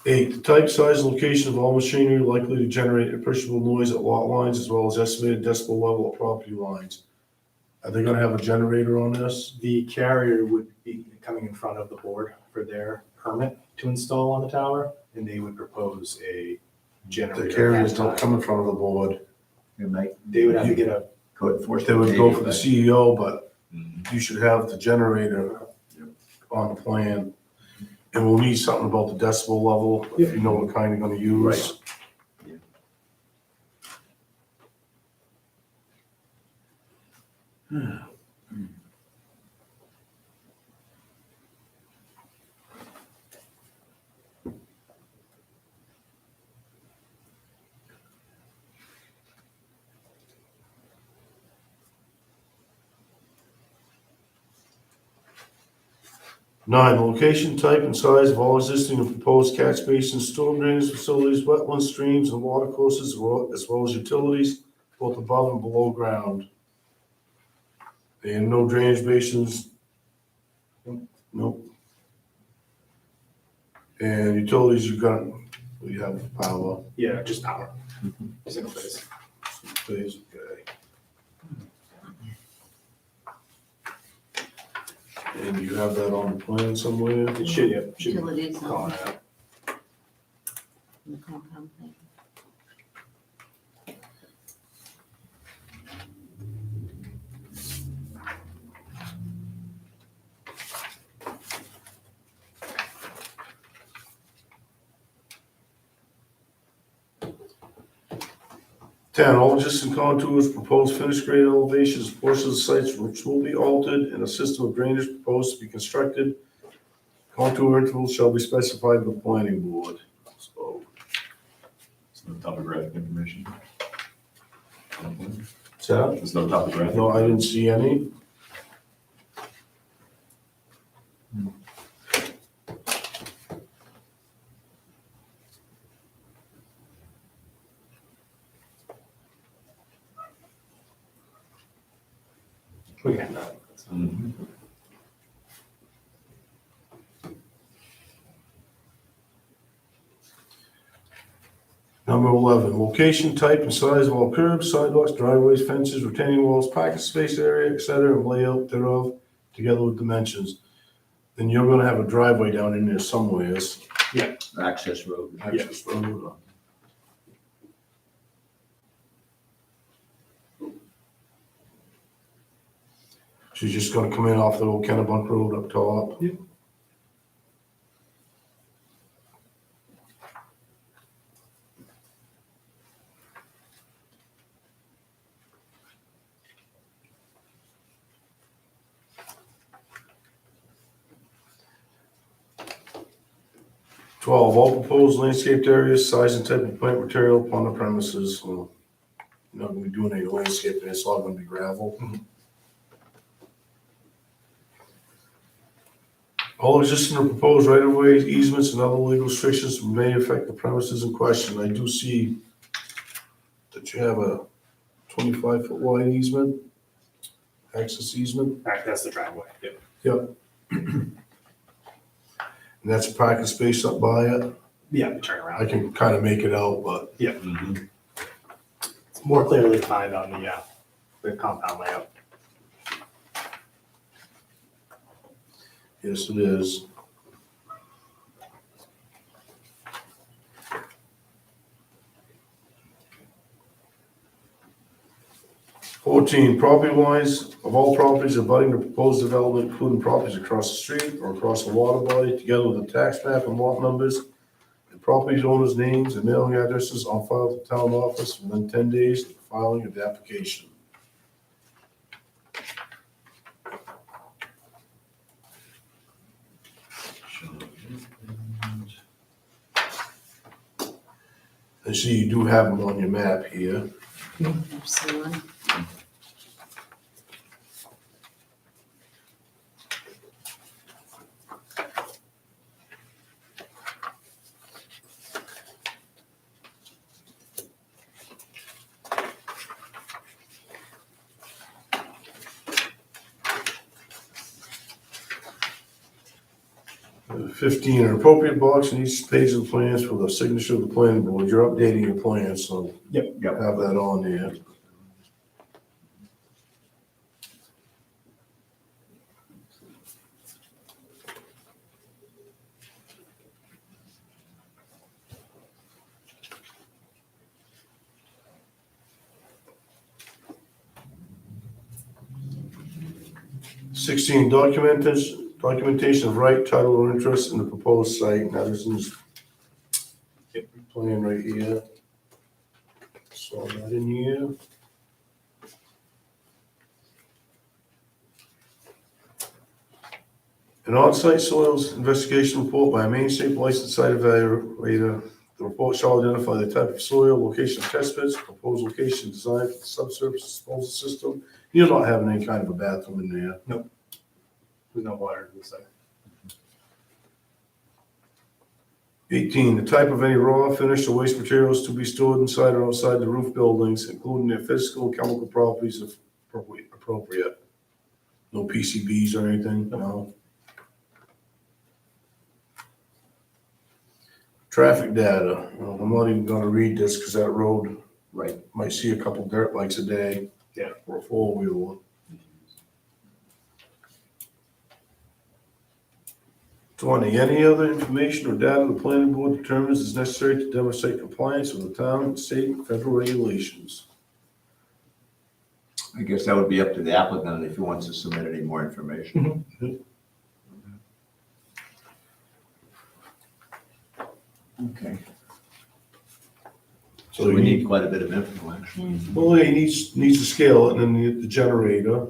8, the type, size, and location of all machinery likely to generate appreciable noise at lot lines as well as estimated decibel level at property lines. Are they gonna have a generator on this? The carrier would be coming in front of the board for their permit to install on the tower, and they would propose a generator. The carriers at that don't time. come in front of the board. They would have to get a, Code enforcement. They would go for the maybe, CEO, but you should have the generator on the plan. And we'll need something about the decibel level, if you know what kind you're gonna use. Right. Nine, location, type, and size of all existing and proposed catch basins, storm drainage facilities, wetlands, streams, and water courses, as well as utilities, both above and below ground. And no drainage basins? Nope. And utilities, you have power, Yeah, just power. Single phase. phase, okay. And you have that on the plan somewhere? It should, yeah, should be Utilities calling and it out. the compound thing. Ten, all existing contours, proposed finished grade elevations, portions of sites which will be altered, and a system of drainage proposed to be constructed. Contour intervals shall be specified by the planning board. So, There's no topographic information. is that? There's no topographic. No, I didn't see any. We can have that. Mhm. Number 11, location, type, and size of all curbs, sidewalks, driveways, fences, retaining walls, parking space area, et cetera, and layout thereof, together with dimensions. Then you're gonna have a driveway down in there somewheres. Access road. Access road. She's just gonna come in off the old Kennebunk Road up top. Yep. Twelve, all proposed landscaped areas, size and type of plant material upon the premises. Well, you're not gonna be doing any landscaping, it's all gonna be gravel. All existing or proposed right-of-way easements and other legal restrictions may affect the premises in question. I do see that you have a 25-foot wide easement, access easement. That's the driveway, yep. Yep. And that's a parking space up by it. Yeah, the turn I around. can kind of make it out, but Mhm. It's more clearly defined on the compound layout. yes, it is. Fourteen, property lines of all properties abutting the proposed development, including properties across the street or across the water body, together with the tax map and lot numbers, and property owners' names and mailing addresses on file at the town office within 10 days of the filing of the application. I see you do have them on your map here. Absolutely. Fifteen, an appropriate box in each page of the plans for the signature of the planning board. You're updating your plans, so Yep. have that on there. Sixteen, Documentation of right, title, or interest in the proposed site, now this is plan right here. Saw that in here. An on-site soils investigation report by a Maine State licensed site evaluator. The report shall identify the type of soil, location of test pits, proposed location, design for the subsurface disposal system. You're not having any kind of a bathroom in there. There's no water to the site. 18, the type of any raw, finished, or waste materials to be stored inside or outside the roof buildings, including their physical and chemical properties if appropriate. No PCBs or anything, no. Traffic data, well, I'm not even gonna read this because that road Right. might see a couple dirt bikes a day. Yeah. For a four-wheeler. 20, any other information or data the planning board determines is necessary to demonstrate compliance with the town, state, and federal regulations. I guess that would be up to the applicant if he wants to submit any more information. Okay, so we need quite a bit of info, actually. Well, he needs to scale it, and then the generator.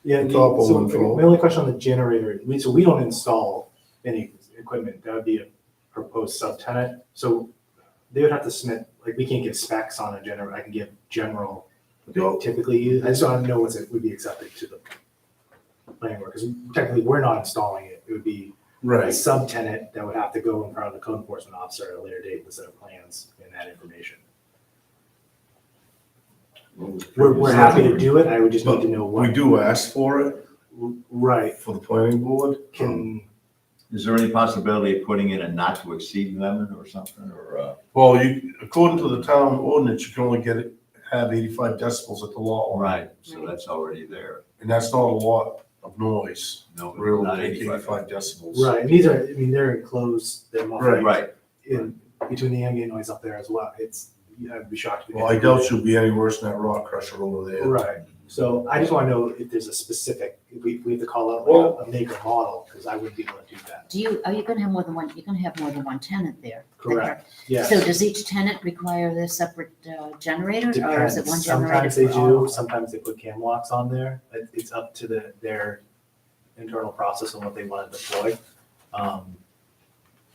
Yeah, The top so info. my only question on the generator, so we don't install any equipment, that would be a proposed subtenant, so they would have to submit, like, we can't give specs on a generator, I can give general, what they typically use, I just want to know what would be accepted to the planning board, because technically, we're not installing it, it would be a subtenant that would have to go in front of the code enforcement officer at a later date with a set of plans and that information. We're happy to do it, I would just need to know We what, do ask for it right, for the planning board. can, Is there any possibility of putting in a not to exceed limit or something, or, Well, according to the town ordinance, you can only have 85 decibels at the lot line. right, so that's already there. And that's not a lot of noise, No, really, not 85 decibels. right, and these are, I mean, they're enclosed, they're muffled. Right, In between the ambient noise up there as well. I'd be shocked. if we Well, I didn't doubt do you'll be any worse than that rock crusher over it. there. Right. So I just want to know if there's a specific, if we have to call out Well- like a make or model, because I wouldn't be able to do that. Are you gonna have more than one, you're gonna have more than one tenant there? Correct. Yeah. So does each tenant require their separate generator, or is it one Depends. generator? Sometimes they for all do, of them? sometimes they put cam locks on there. It's up to their internal process and what they want to deploy.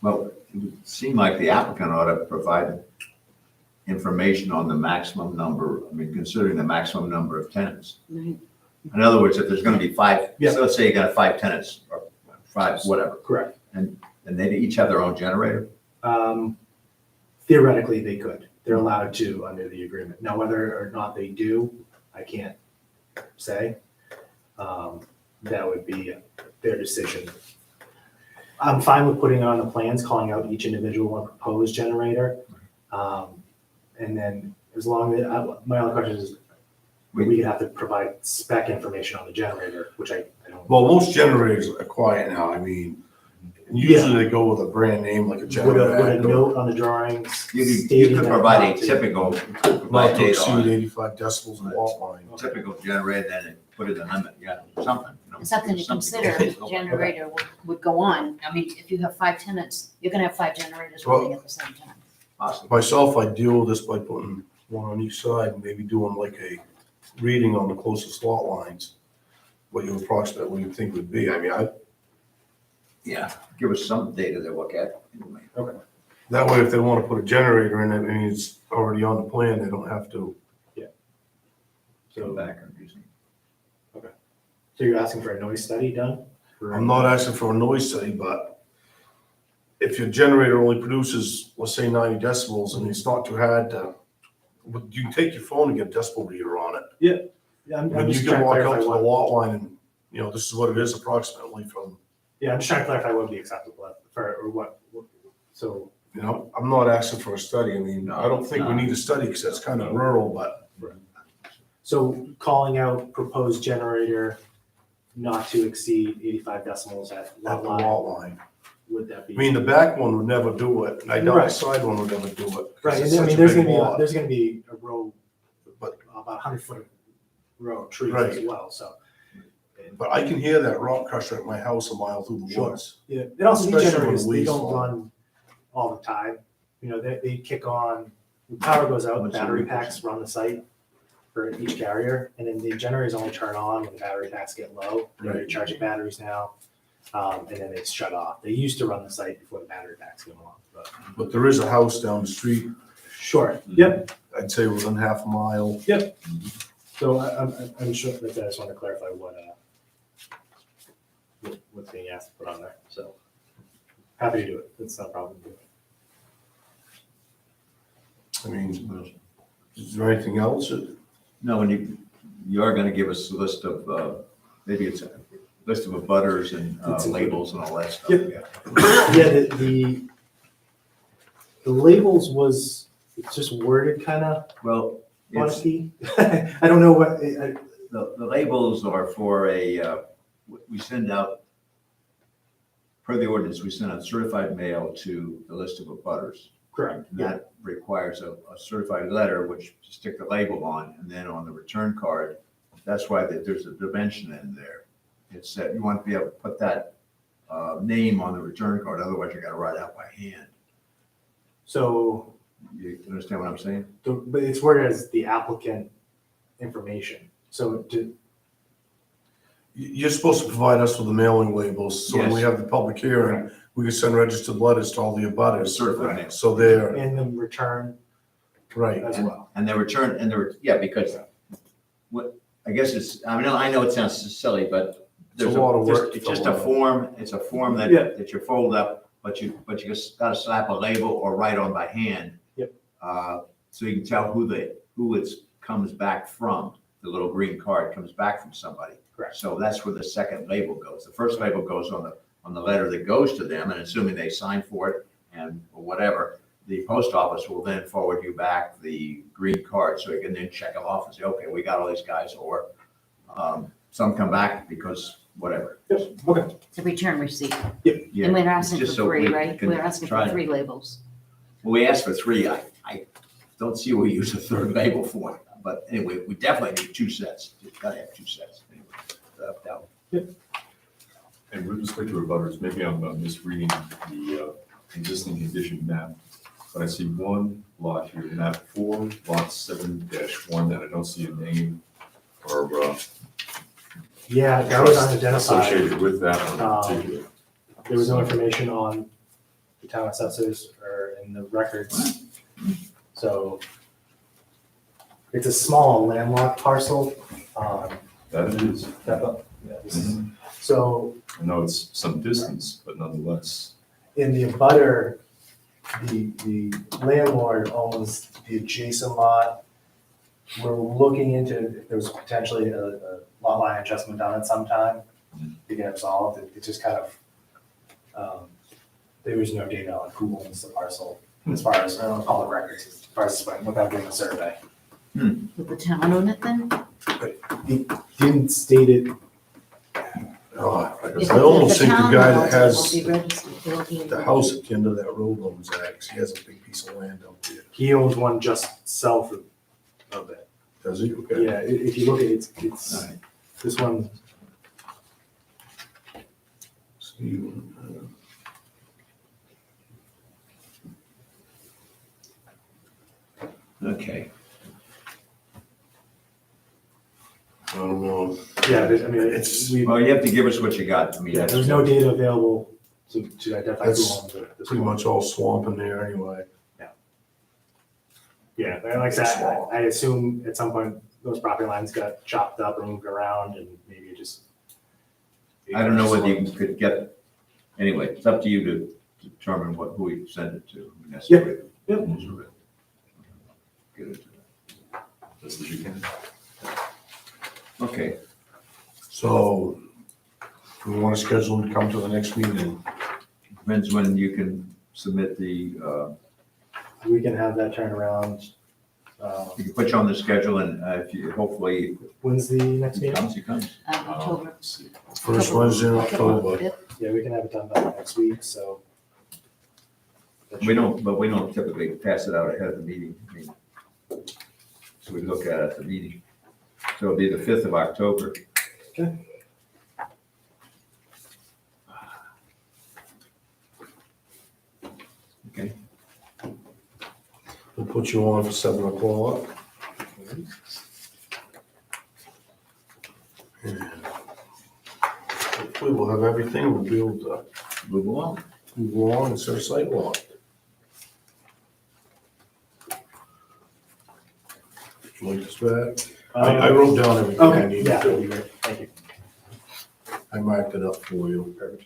well, it would seem like the applicant ought to provide information on the maximum number, I mean, considering the maximum number of tenants. Right. In other words, if there's gonna be five, Yeah. so let's say you got 5 tenants, or 5, whatever, Correct. and they each have their own generator? Theoretically, they could. They're allowed to under the agreement. Now, whether or not they do, I can't say. That would be their decision. I'm fine with putting on the plans, calling out each individual and proposed generator. And then as long as, my other question is, we could have to provide spec information on the generator, which I don't. Well, most generators are quiet now, I mean, usually they go with a brand name like a Would a generator. note on the drawings You stating could that provide not a to- typical, Not provide to data on exceed it. 85 decibels in lot line. Typical generator, then put in the limit, yeah, something. you know, It's something to consider, if the generator would go on. I mean, if you have 5 tenants, you're gonna have 5 generators running at the same time. Possible. Myself, I deal with this by putting one on each side, and maybe doing like a reading on the closest lot lines, what you approximately think would be. I mean, Yeah, give us some data to look at. anyway. that way if they want to put a generator in it, and it's already on the plan, they don't have to. Go back and using. So you're asking for a noise study done? I'm not asking for a noise study, but if your generator only produces, let's say 90 decibels, and it's not too hard to, you can take your phone and get a decibel reader on it. Yeah, I'm And you just can trying to walk up clarify to the what, lot line and, this is what it is approximately from, yeah, I'm just trying to clarify what would be acceptable for, or what, so, I'm not asking for a study. I mean, I don't think we No. need a study because that's kind of rural, but so calling out proposed generator not to exceed 85 decibels at at lot the line, lot line. would that be? I mean, the back one would never do it, and I doubt the Right. side one would ever do it. 'cause Right, it's and I such mean, a there's big gonna be, lot. there's gonna be a row, But- about 100-foot row of trees Right. as well, so But I can hear that rock crusher at my house a mile through the Sure. woods. Yeah, and also these Especially when generators, the they leaves don't fall. run all the time. You know, they kick on, when power goes out, What's the battery refresh? packs run the site for each carrier, and then the generators only turn on when the battery packs get low. They're Right. recharging batteries now, and then they shut off. They used to run the site before the battery packs came along, but. But there is a house down the street, Sure, yep, I'd say within half a mile. so I'm sure that I just want to clarify what's being asked to put on there, so. Happy to do it, it's not a problem. I mean, is there anything else? No, and you are gonna give us a list of, maybe it's a list of abutters and It's a- labels and all that stuff. Yep. Yeah. Yeah, the labels was, it's just worded kind of Well, it's, funky. I don't know what, the labels are for we send out, per the ordinance, we send out certified mail to the list of abutters. correct, And yeah, that requires a certified letter, which you stick the label on, and then on the return card, that's why there's a dimension in there. It's that you want to be able to put that name on the return card, otherwise you gotta write out by hand. so, You understand what I'm saying? but it's worded as the applicant information, so You're supposed to provide us with the mailing labels, so when we Yes. have the public hearing, we can send registered letters to all the abutters. Certified mail. So they're, and then return right, as well. And the return, yeah, because I guess I know it sounds silly, but It's a lot of work to it's just fill a out. form, it's a form that, Yeah. that you fold up, but you just gotta slap a label or write on by hand. Yep. So you can tell who it comes back from, the little green card comes back from somebody. Correct. So that's where the second label goes. The first label goes on the letter that goes to them, and assuming they sign for it and whatever, the post office will then forward you back the green card, so you can then check it off and say, okay, we got all these guys, or some come back because whatever. Yep, okay, It's a return receipt. Yeah, And we're it's asking for just so three, we right? can We're asking try for to- 3 labels. Well, we asked for 3. I don't see what we use a third label for, but anyway, we definitely need 2 sets. You've gotta have 2 sets. Anyway, that- And with respect to abutters, maybe I'm misreading the existing condition map, but I see one lot here, map 4, lot 7-1, that I don't see a name or yeah, that was trust unidentified. associated with that one in particular. There was no information on the town assessors or in the records. So it's a small landlocked parcel. That it is. So I know it's some distance, but nonetheless. in the abutter, the landlord owns the adjacent lot. We're looking into if there's potentially a lot line adjustment done at some time to get it solved. It's just kind of, there was no data on who owns the parcel as far as, public records, as far as without doing a survey. Would the town own it then? It didn't state it, If I almost the think the town guy owns that it, it has won't be registered. It won't be the house at the end of that road owns that, 'cause he has a big piece of land out there. he owns one just south of it. Does he? Okay. Yeah, if you look at it, it's, Alright. this one, Okay. I don't know. yeah, I mean, It's- we, Well, you have to give us what you got. I mean, yeah, that's. there's no data available to identify who That's owns it. Pretty much all swamp in there anyway. Yeah, and like I said, I assume at some point those property lines got chopped up or moved around and maybe it just. I don't know whether you could get, anyway, it's up to you to determine who we send it to. I mean, that's- Yep, yep. Get it to them. Best as you can. Okay, So we want to schedule him to come to the next meeting. depends when you can submit the, We can have that turned around. you can put you on the schedule, and if you, hopefully, When's the next he meeting? comes, he comes. October. Let's see. First Wednesday in October. 5th. Yeah, we can have it done by next week, so. We don't typically pass it out ahead of the meeting. I mean, so we look at it at the meeting. So it'll be the 5th of October. Okay. We'll put you on for 7 o'clock. And hopefully we'll have everything, we'll be able to Move along. move along and set a sidewalk. Would you like this back? I wrote down everything I Okay, needed yeah, that'd be to. great, thank you. I marked it up for you. Perfect.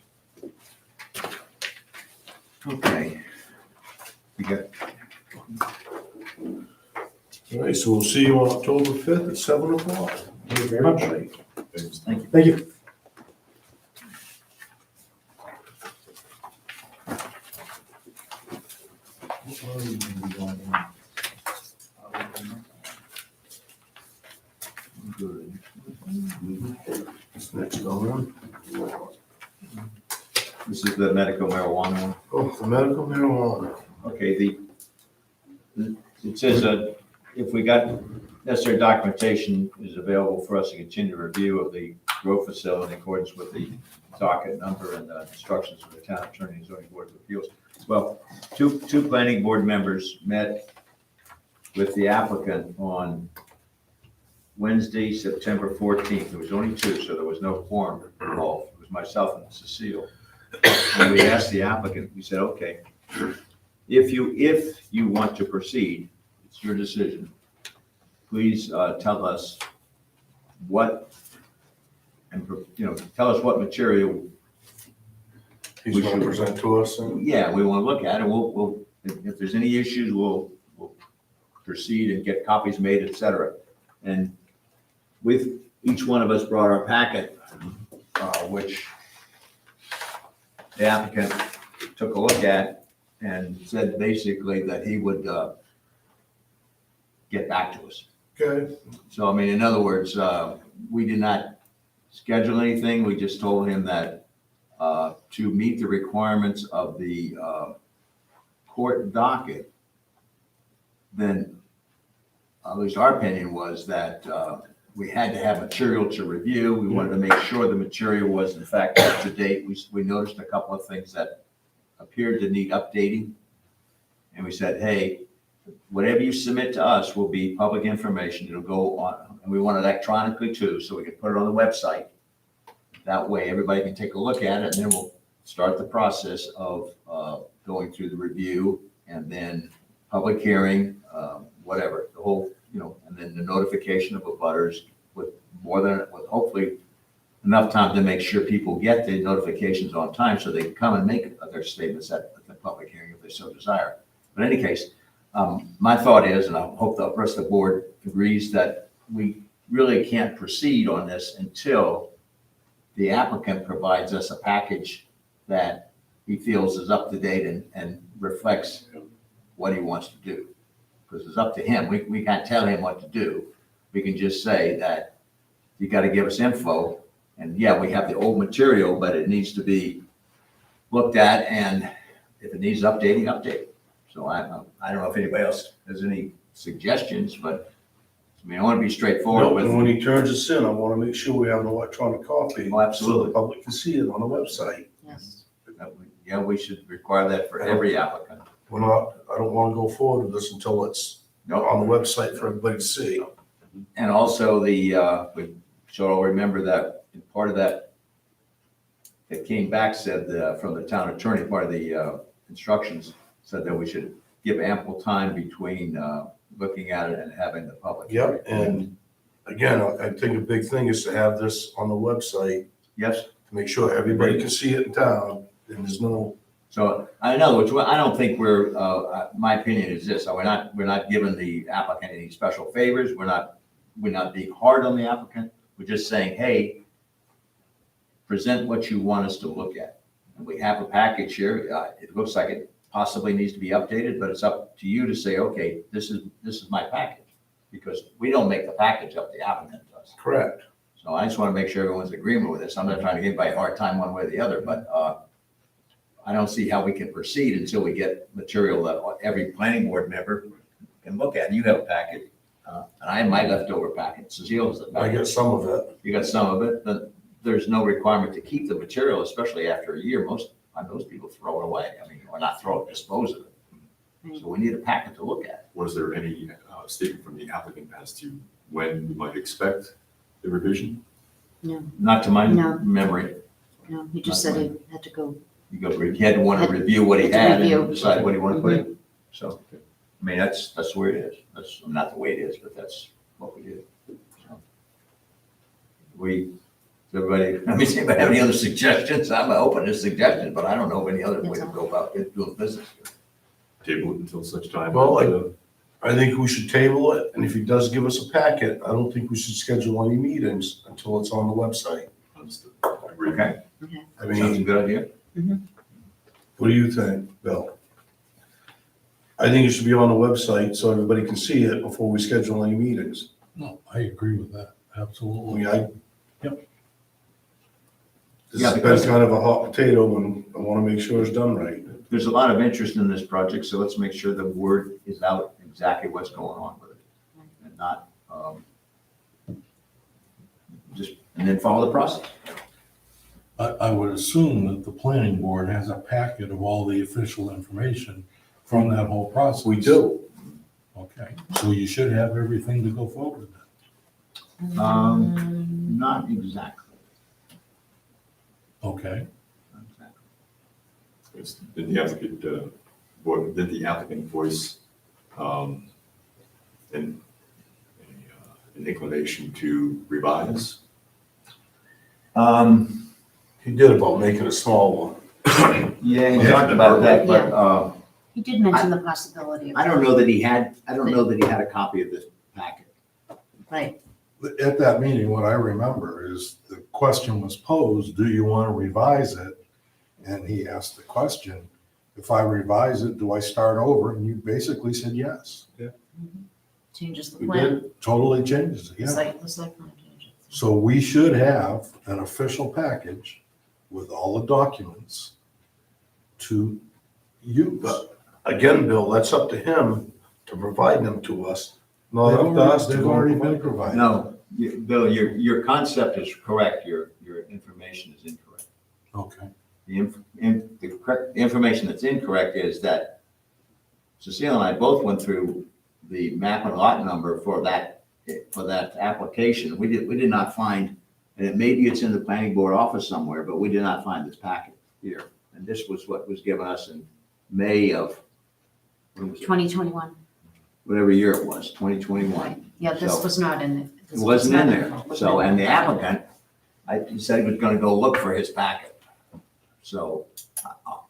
Okay. We got, All right, so we'll see you on October 5th at 7 o'clock. Thank you very much. Thanks. thank you. Thank you. Good. This next one. This is the medical marijuana one. Oh, the medical marijuana. Okay, it says that if we got necessary documentation is available for us to continue review of the grow facility in accordance with the docket number and instructions from the town attorney and zoning board of appeals. Well, two planning board members met with the applicant on Wednesday, September 14th. There was only two, so there was no quorum involved. It was myself and Cecile. And we asked the applicant, we said, okay, if you want to proceed, it's your decision. Please tell us what, and tell us what material. He's going to present to us. And Yeah, we want to look at it. We'll if there's any issues, we'll proceed and get copies made, et cetera. And with each one of us brought our packet, which the applicant took a look at and said basically that he would get back to us. Okay, So, I mean, in other words, we did not schedule anything. We just told him that to meet the requirements of the court docket, then at least our opinion was that we had to have material to review. We wanted to make sure the material was in fact up to date. We noticed a couple of things that appeared to need updating. And we said, hey, whatever you submit to us will be public information. It'll go on, and we want it electronically too, so we can put it on the website. That way, everybody can take a look at it, and then we'll start the process of going through the review and then public hearing, whatever, the whole, and then the notification of abutters with hopefully enough time to make sure people get the notifications on time so they can come and make their statements at the public hearing if they so desire. But in any case, my thought is, and I hope the rest of the board agrees, that we really can't proceed on this until the applicant provides us a package that he feels is up to date and reflects what he wants to do. Because it's up to him. We can't tell him what to do. We can just say that you got to give us info. And yeah, we have the old material, but it needs to be looked at, and if it needs updating, update. So I don't know if anybody else has any suggestions, but I mean, I want to be straightforward no, with. and when he turns us in, I want to make sure we have an electronic copy. Oh, absolutely. So the public can see it on the website. Yes. Yeah, we should require that for every applicant. I don't want to go forward with this until it's No. on the website for everybody to see. And also we should all remember that part of that came back said from the town attorney, part of the instructions said that we should give ample time between looking at it and having the public. Yep, and again, I think a big thing is to have this on the website Yes. to make sure everybody can see it in town, and there's no, So in other words, I don't think my opinion is this, we're not giving the applicant any special favors. We're not being hard on the applicant. We're just saying, hey, present what you want us to look at. And we have a package here. It looks like it possibly needs to be updated, but it's up to you to say, okay, this is my package. Because we don't make the package up, the applicant does. correct. So I just want to make sure everyone's in agreement with this. I'm not trying to give anybody a hard time one way or the other, but I don't see how we can proceed until we get material that every planning board member can look at. You have a packet, and I have my leftover packet. Cecile has the I packet. get some of it. You got some of it, but there's no requirement to keep the material, especially after a year. Most people throw it away. I mean, or not throw it, dispose of it. So we need a packet to look at. was there any statement from the applicant as to when we might expect the revision? Not to my No. memory. No, he just said he had to go. He had to want to review what he Had to had review. and decide what he wanted to put in. So, I mean, that's the way it is. That's not the way it is, but that's what we did. So, everybody, let me see if I have any other suggestions. I'm open to suggestions, but I don't know of any other way to go about doing business. Table it until such time? Well, that, I think we should table it, and if he does give us a packet, I don't think we should schedule any meetings until it's on the website. understood. I agree. Okay, I sounds a mean, good idea. what do you think, Bill? I think it should be on the website so everybody can see it before we schedule any meetings. No, I agree with that, I absolutely. mean, This Yeah, has been because- kind of a hot potato, and I want to make sure it's done right. There's a lot of interest in this project, so let's make sure the word is out exactly what's going on with it. And not, and then follow the process. I would assume that the planning board has a packet of all the official information from that whole process. We do. Okay, so you should have everything to go forward then. Not exactly. Okay, Not exactly. Did the applicant voice an inclination to revise? He did about making a small one. Yeah, he talked about that, but, He did mention the possibility of. I don't know that he had a copy of this packet. Right, at that meeting, what I remember is the question was posed, do you want to revise it? And he asked the question, if I revise it, do I start over? And you basically said yes. changes the We plan. did. Totally changes it, The yeah. site plan changes. So we should have an official package with all the documents to use. But again, Bill, that's up to him to provide them to us, not up to us to They've go. already been provided. No, Bill, your concept is correct, your information is incorrect. Okay, The correct, the information that's incorrect is that Cecile and I both went through the map and lot number for that application. We did not find, and maybe it's in the planning board office somewhere, but we did not find this packet here. And this was what was given us in May of, when was it? 2021. Whatever year it was, 2021. Yeah, this So- was not in it. It wasn't in there. So, and the applicant, he said he was gonna go look for his packet. So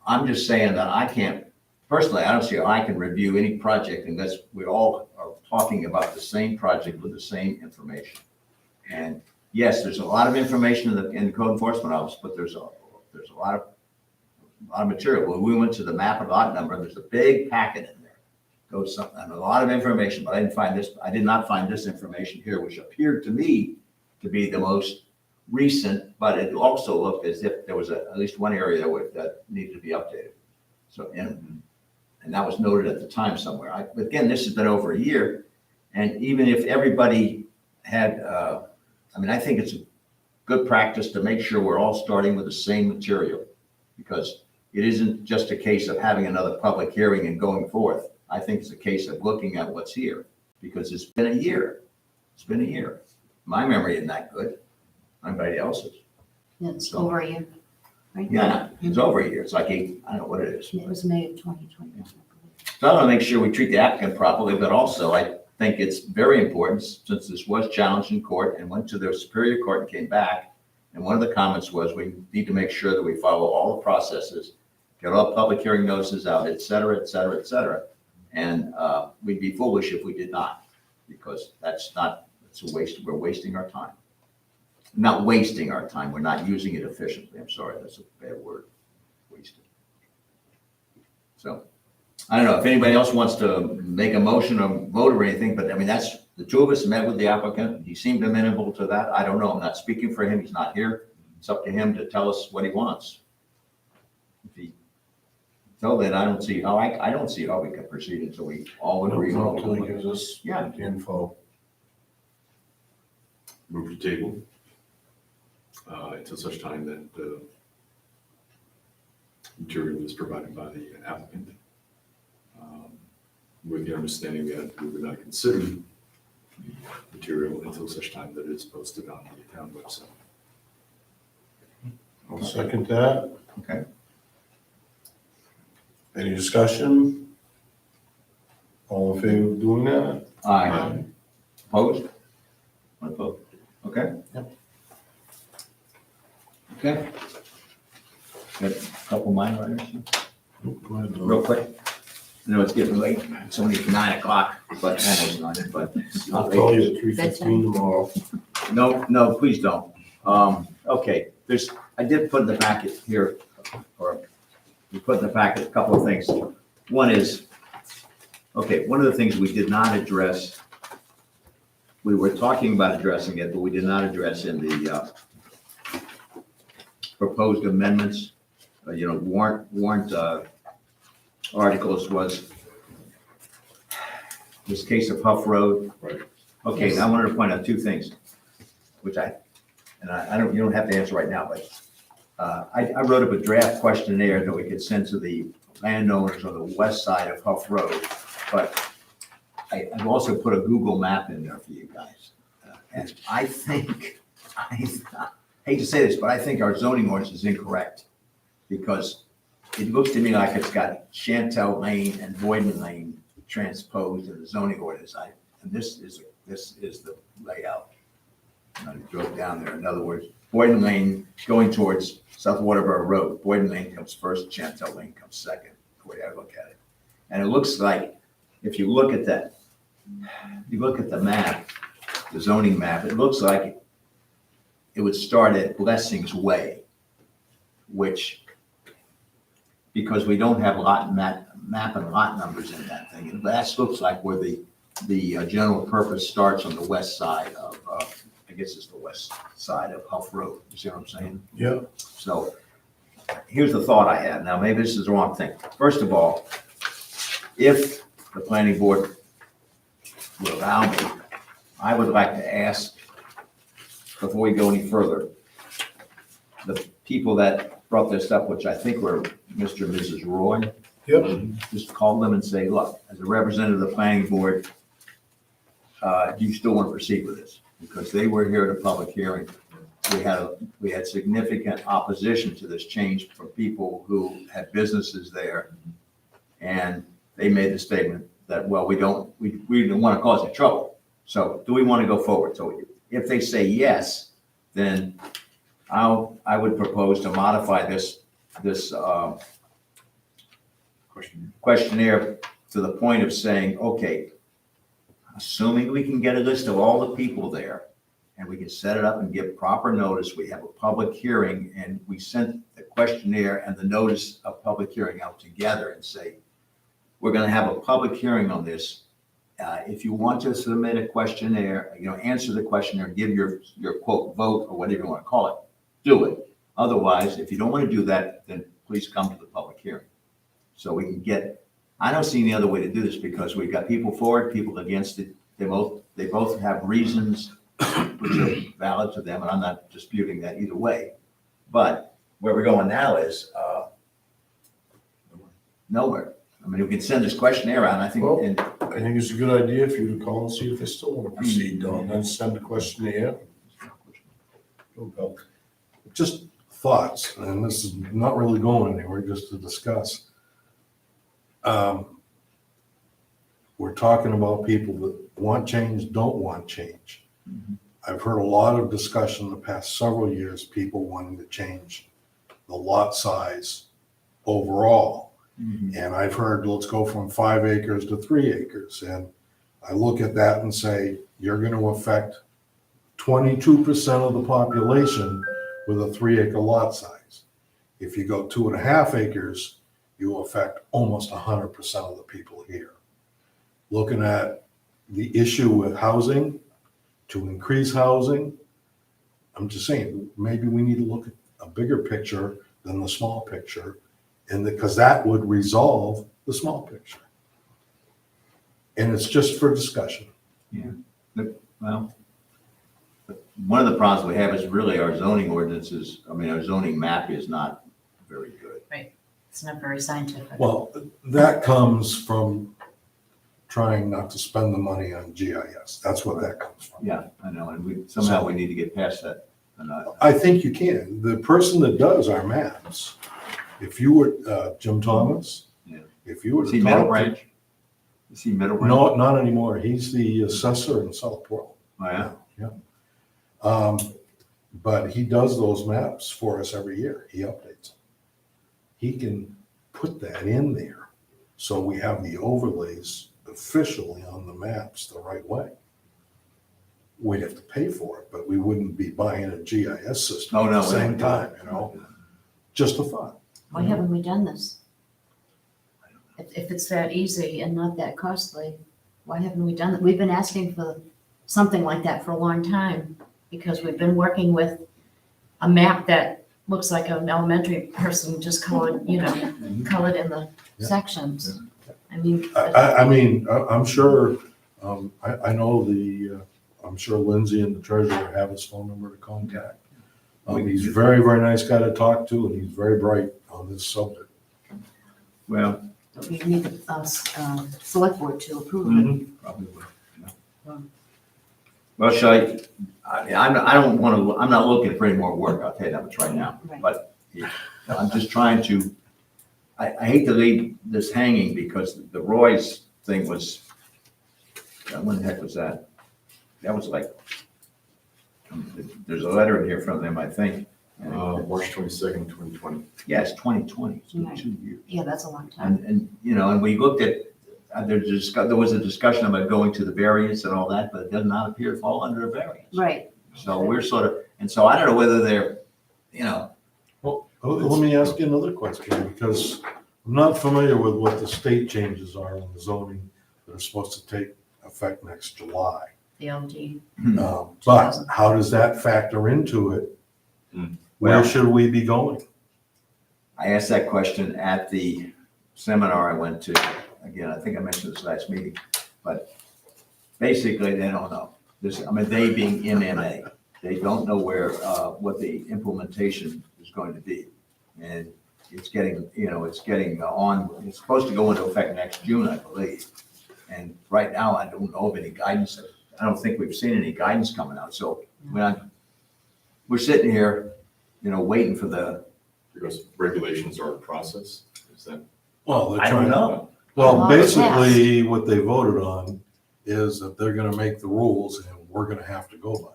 I'm just saying that I can't, personally, I don't see how I can review any project unless we all are talking about the same project with the same information. And yes, there's a lot of information in the code enforcement office, but there's a lot of material. When we went to the map and lot number, there's a big packet in there. Goes something, and a lot of information, but I did not find this information here, which appeared to me to be the most recent, but it also looked as if there was at least one area that needed to be updated. So, and that was noted at the time somewhere. But again, this has been over a year, and even if everybody had, I think it's a good practice to make sure we're all starting with the same material, because it isn't just a case of having another public hearing and going forth. I think it's a case of looking at what's here, because it's been a year. It's been a year. My memory isn't that good. Anybody else's? Yeah, it's over a year, right? Yeah, it's over a year. It's like I don't know what it is. It was May of 2021. So I want to make sure we treat the applicant properly, but also I think it's very important, since this was challenged in court and went to the Superior Court and came back. And one of the comments was, we need to make sure that we follow all the processes, get all public hearing notices out, et cetera, et cetera, et cetera. And we'd be foolish if we did not, because it's a waste. We're wasting our time. Not wasting our time, we're not using it efficiently. I'm sorry, that's a bad word, wasted. So, I don't know if anybody else wants to make a motion or vote or anything, but that's, the two of us met with the applicant. He seemed amenable to that. I don't know, I'm not speaking for him, he's not here. It's up to him to tell us what he wants. If he, until then, I don't see how we can proceed until we all agree. on Until he what- gives us Yeah. the info. Move to table until such time that the material is provided by the applicant with the understanding that we would not consider the material until such time that it's posted on the town website. I'll second that. Okay. Any discussion? All in favor of doing that? Aye. Opposed? One opposed. Okay. Okay. Got a couple minor items, Go ahead, Bill. real quick. I know it's getting late, it's only 9 o'clock, but almost 9, but it's I'll not call late. you at 3:15 tomorrow. No, please don't. Okay, I did put in the packet here, or we put in the packet a couple of things. One is, okay, one of the things we did not address, we were talking about addressing it, but we did not address in the proposed amendments, warrant articles was this case of Huff Road. Right. Okay, now I wanted to point out two things, which I don't, you don't have to answer right now, but I wrote up a draft questionnaire that we could send to the landowners on the west side of Huff Road, but I've also put a Google map in there for you guys. And I think, I hate to say this, but I think our zoning ordinance is incorrect, because it looks to me like it's got Chantel Lane and Boyden Lane transposed in the zoning ordinance. And this is the layout. And I drove down there. In other words, Boyden Lane going towards South Waterboro Road. Boyden Lane comes first, Chantel Lane comes second, the way I look at it. And it looks like, if you look at that, you look at the map, the zoning map, it looks like it would start at Blessing's Way, which, because we don't have map and lot numbers in that thing, and that looks like where the general purpose starts on the west side of, I guess it's the west side of Huff Road. You see what I'm saying? Yeah. So here's the thought I had. Now, maybe this is the wrong thing. First of all, if the planning board will allow me, I would like to ask, before we go any further, the people that brought this up, which I think were Mr. and Mrs. Roy, Yep. just call them and say, look, as a representative of the planning board, do you still want to proceed with this? Because they were here at a public hearing. We had significant opposition to this change from people who had businesses there. And they made the statement that, well, we don't want to cause any trouble. So do we want to go forward? So if they say yes, then I would propose to modify this questionnaire to the point of saying, okay, assuming we can get a list of all the people there and we can set it up and give proper notice, we have a public hearing, and we sent the questionnaire and the notice of public hearing out together and say, we're going to have a public hearing on this. If you want to submit a questionnaire, answer the questionnaire, give your quote vote or whatever you want to call it, do it. Otherwise, if you don't want to do that, then please come to the public hearing. So we can get, I don't see any other way to do this, because we've got people for it, people against it. They both have reasons which are valid to them, and I'm not disputing that either way. But where we're going now is nowhere. I mean, we can send this questionnaire out, and I think, Well, and I think it's a good idea for you to call and see if they still want to proceed, and then send a questionnaire. Just thoughts, and this is not really going anywhere, just to discuss. We're talking about people that want change, don't want change. I've heard a lot of discussion in the past several years, people wanting to change the lot size overall. And I've heard, let's go from 5 acres to 3 acres. And I look at that and say, you're going to affect 22% of the population with a 3-acre lot size. If you go 2.5 acres, you affect almost 100% of the people here. Looking at the issue with housing, to increase housing, I'm just saying, maybe we need to look at a bigger picture than the small picture, and because that would resolve the small picture. And it's just for discussion. well, one of the problems we have is really our zoning ordinances. I mean, our zoning map is not very good. It's not very scientific. Well, that comes from trying not to spend the money on GIS. That's what that comes from. Yeah, I know, and somehow we need to get past that. And, I think you can. The person that does our maps, if you were, Jim Thomas, Yeah. if you were Is to he Middle talk to. Branch? Is he Middle Branch? No, not anymore. He's the assessor in South Portland. Oh, yeah? But he does those maps for us every year. He updates them. He can put that in there. So we have the overlays officially on the maps the right way. We'd have to pay for it, but we wouldn't be buying a GIS system Oh, at no, the we same don't do time, that. you know? Just a thought. Why haven't we done this? If it's that easy and not that costly, why haven't we done it? We've been asking for something like that for a long time because we've been working with a map that looks like an elementary person just colored, colored in the Yeah. sections. I mean. I'm sure, I know I'm sure Lindsay and the treasurer have his phone number to contact. He's a very, very nice guy to talk to, and he's very bright on this subject. Well, We need the select board to approve it. probably will. Yeah. Well, shall I mean, I don't want to, I'm not looking for any more work, I'll tell you that much right now. Right. But I'm just trying to, I hate to leave this hanging because the Roy's thing was, when the heck was that? That was like, there's a letter in here from them, I think. March 22nd, 2020. Yeah, it's 2020, it's been Right. 2 years. Yeah, that's a long time. And we looked at, there was a discussion about going to the variance and all that, but it does not appear to fall under a variance. Right. So we're sort of, and so I don't know whether they're, Well, let me ask you another question, because I'm not familiar with what the state changes are on the zoning that are supposed to take effect next July. The LD. But how does that factor into it? Where Well- should we be going? I asked that question at the seminar I went to. Again, I think I mentioned this last meeting, but basically they don't know. They being MMA, they don't know what the implementation is going to be. And it's getting on, it's supposed to go into effect next June, I believe. And right now, I don't know of any guidance. I don't think we've seen any guidance coming out. So we're sitting here, waiting for Because regulations are in process, is that? Well, they're I don't trying, know. well, Well, basically, what they voted on is that they're gonna make the rules and we're gonna have to go by,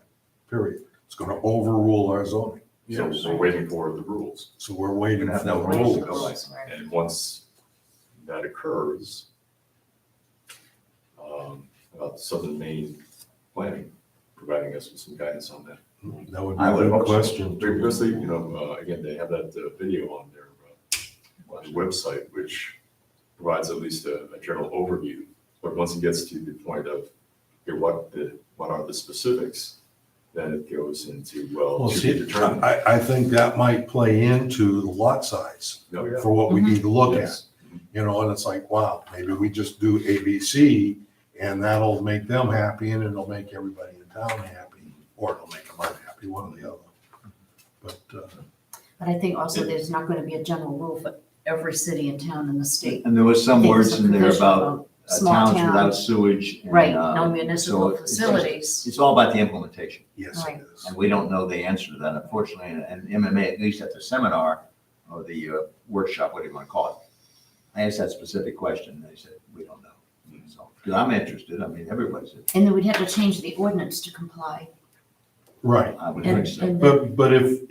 period. It's gonna overrule our zoning. So we're waiting for the rules. So we're waiting We're for gonna the have no rules to rules. go by. Right. And once that occurs, about Southern Maine planning, providing us with some guidance on that. That would be I a would good hope so. question. Because they, again, they have that video on their website, which provides at least a general overview. But once it gets to the point of, okay, what are the specifics, then it goes into, Well, to be see, determined. I think that might play into the lot size Oh, yeah. for what we need to look at. Yes. And it's like, wow, maybe we just do ABC and that'll make them happy and it'll make everybody in town happy, or it'll make them unhappy, one or the other. But, But I think also there's not going to be a general rule for every city and town in the state. And there was some I think words there's a in there provision about small towns without towns. sewage. and, Right, no so municipal it's- facilities. It's all about the implementation, yes, Right. it is. and we don't know the answer to that, unfortunately. And MMA, at least at the seminar or the workshop, what do you want to call it? I asked that specific question, and they said, we don't know. So, because I'm interested, everybody's interested. And then we'd have to change the ordinance to comply. Right. I would And, think so. and But if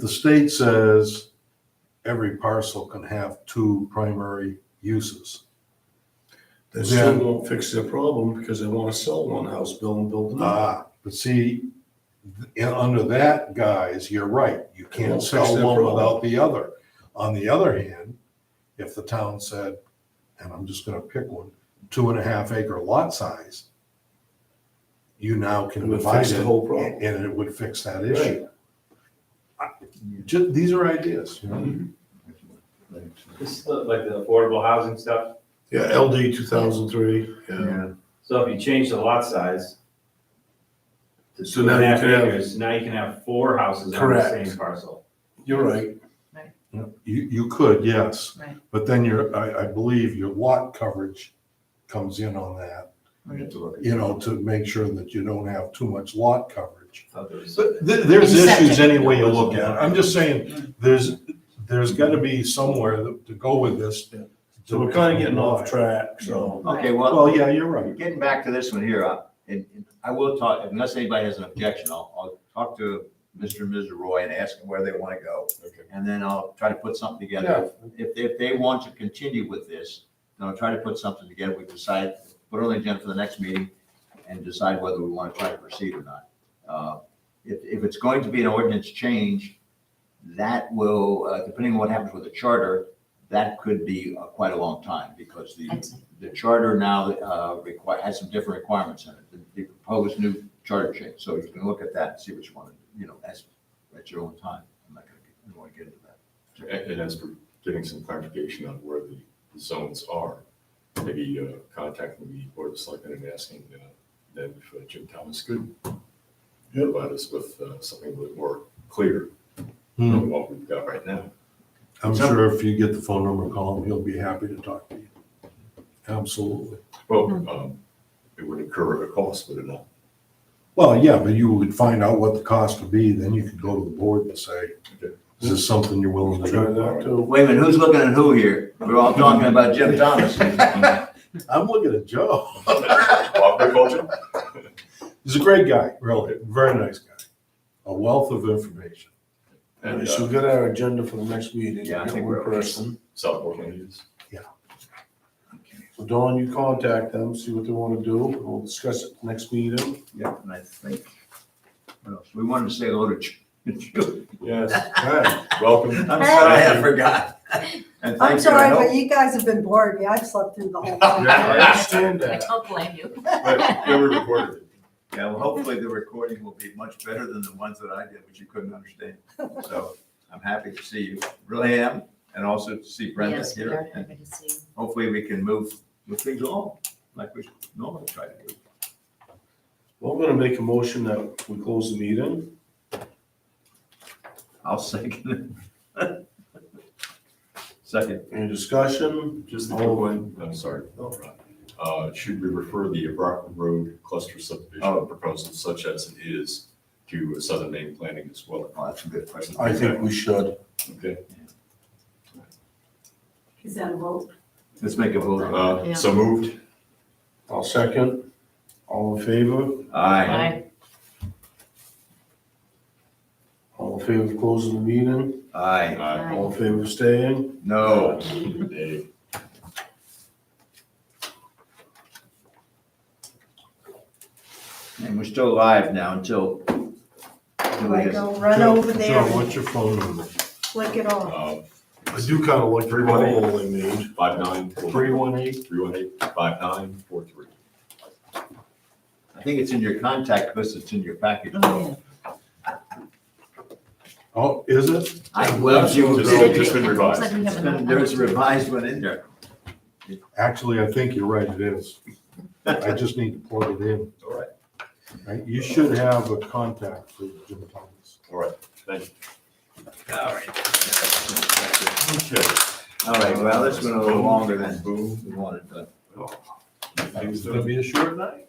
the state says every parcel can have 2 primary uses, That still won't fix their problem because they want to sell one house, build another. but see, under that, guys, you're right. You won't can't fix sell their one problem. without the other. On the other hand, if the town said, and I'm just gonna pick one, 2.5 acre lot size, you now It can would divide fix the it whole problem. and it would fix that issue. These are ideas, you know? This is like the affordable housing stuff. Yeah, LD 2003, yeah. Yeah. So if you change the lot size to So now you 2.5 can have- acres, now you can have 4 houses on the Correct. same parcel. You're right. You could, yes. Right. But then I believe your lot coverage comes in on that, We have to look at- to make sure that you don't have too much lot coverage. thought there was- But there's And issues septic. any way you look at it. I'm just saying, there's gotta be somewhere to go with this. So we're kind of getting off track, so. Okay, well, Well, yeah, you're right. getting back to this one here, and I will talk, unless anybody has an objection, I'll talk to Mr. and Mrs. Roy and ask them where they want to go. Okay. And then I'll try to put something together. If they want to continue with this, then I'll try to put something together. We decide, put it on the agenda for the next meeting and decide whether we want to try to proceed or not. If it's going to be an ordinance change, that will, depending on what happens with the charter, that could be quite a long time because I'd say. the charter now has some different requirements in it. The proposed new charter change. So you can look at that and see what you want to, at your own time. I'm not going to get into that. And as for getting some clarification on where the zones are, maybe contacting the Board of Selectmen and asking them if Jim Thomas could provide us with something a little more clear than what we've got right now. I'm sure if you get the phone number, call him, he'll be happy to talk to you. Absolutely. Well, it would incur a cost, would it not? Well, yeah, but you would find out what the cost would be, then you could go to the board and say, Okay. is this something you're willing to Try do? that too. Wait a minute, who's looking at who here? We're all talking about Jim Thomas. I'm looking at Joe. Agriculture? He's a great guy, really, very nice guy. A wealth of information. And So we got our agenda for the next meeting. Yeah, I Get think one we're okay. person. South Portland is. So Dawn, you contact them, see what they want to do. We'll discuss it next meeting. Yeah, and I think, what else? We wanted to say hello to Julie. Yes. Right. Welcome. I'm sorry, I forgot. And I'm thank you. sorry, I but hope- you guys have been boring me. I've slept through the whole thing. I understand I that. don't blame you. But, yeah, we recorded it. Yeah, well, hopefully the recording will be much better than the ones that I did, which you couldn't understand. So I'm happy to see you, really am, and also to see Brenda Yes, we here. are And happy to see you. hopefully we can move things along like we normally try to do. Well, I'm gonna make a motion that we close the meeting. I'll second it. Second. Any discussion? Just a quick one, I'm sorry. Should we refer the Brockton Road cluster subdivision proposal such as it is to Southern Maine Planning as well? Oh, that's a good question. I think we should. Okay, Is that a vote? Let's make a vote. Yeah. so moved. I'll second. All in favor? Aye. Bye. All in favor of closing the meeting? Aye. Aye. All in favor of staying? No. Nay. And we're still live now until. Like, go run over Joe, there what's your phone number? and flick it off. I do kind of like the 318. proposal they made. 5943. 318. 5943. I think it's in your contact list, it's in your package. Oh, Oh, is it? Well, you, Just been revised. Looks like we have enough. there's a revised one in there. Actually, I think you're right, it is. I just need to plug it in. All right, Right? You should have a contact for Jim Thomas. all right, thank you. All right. Okay. All right, well, this went a little longer than we wanted, but. It's gonna be a short night.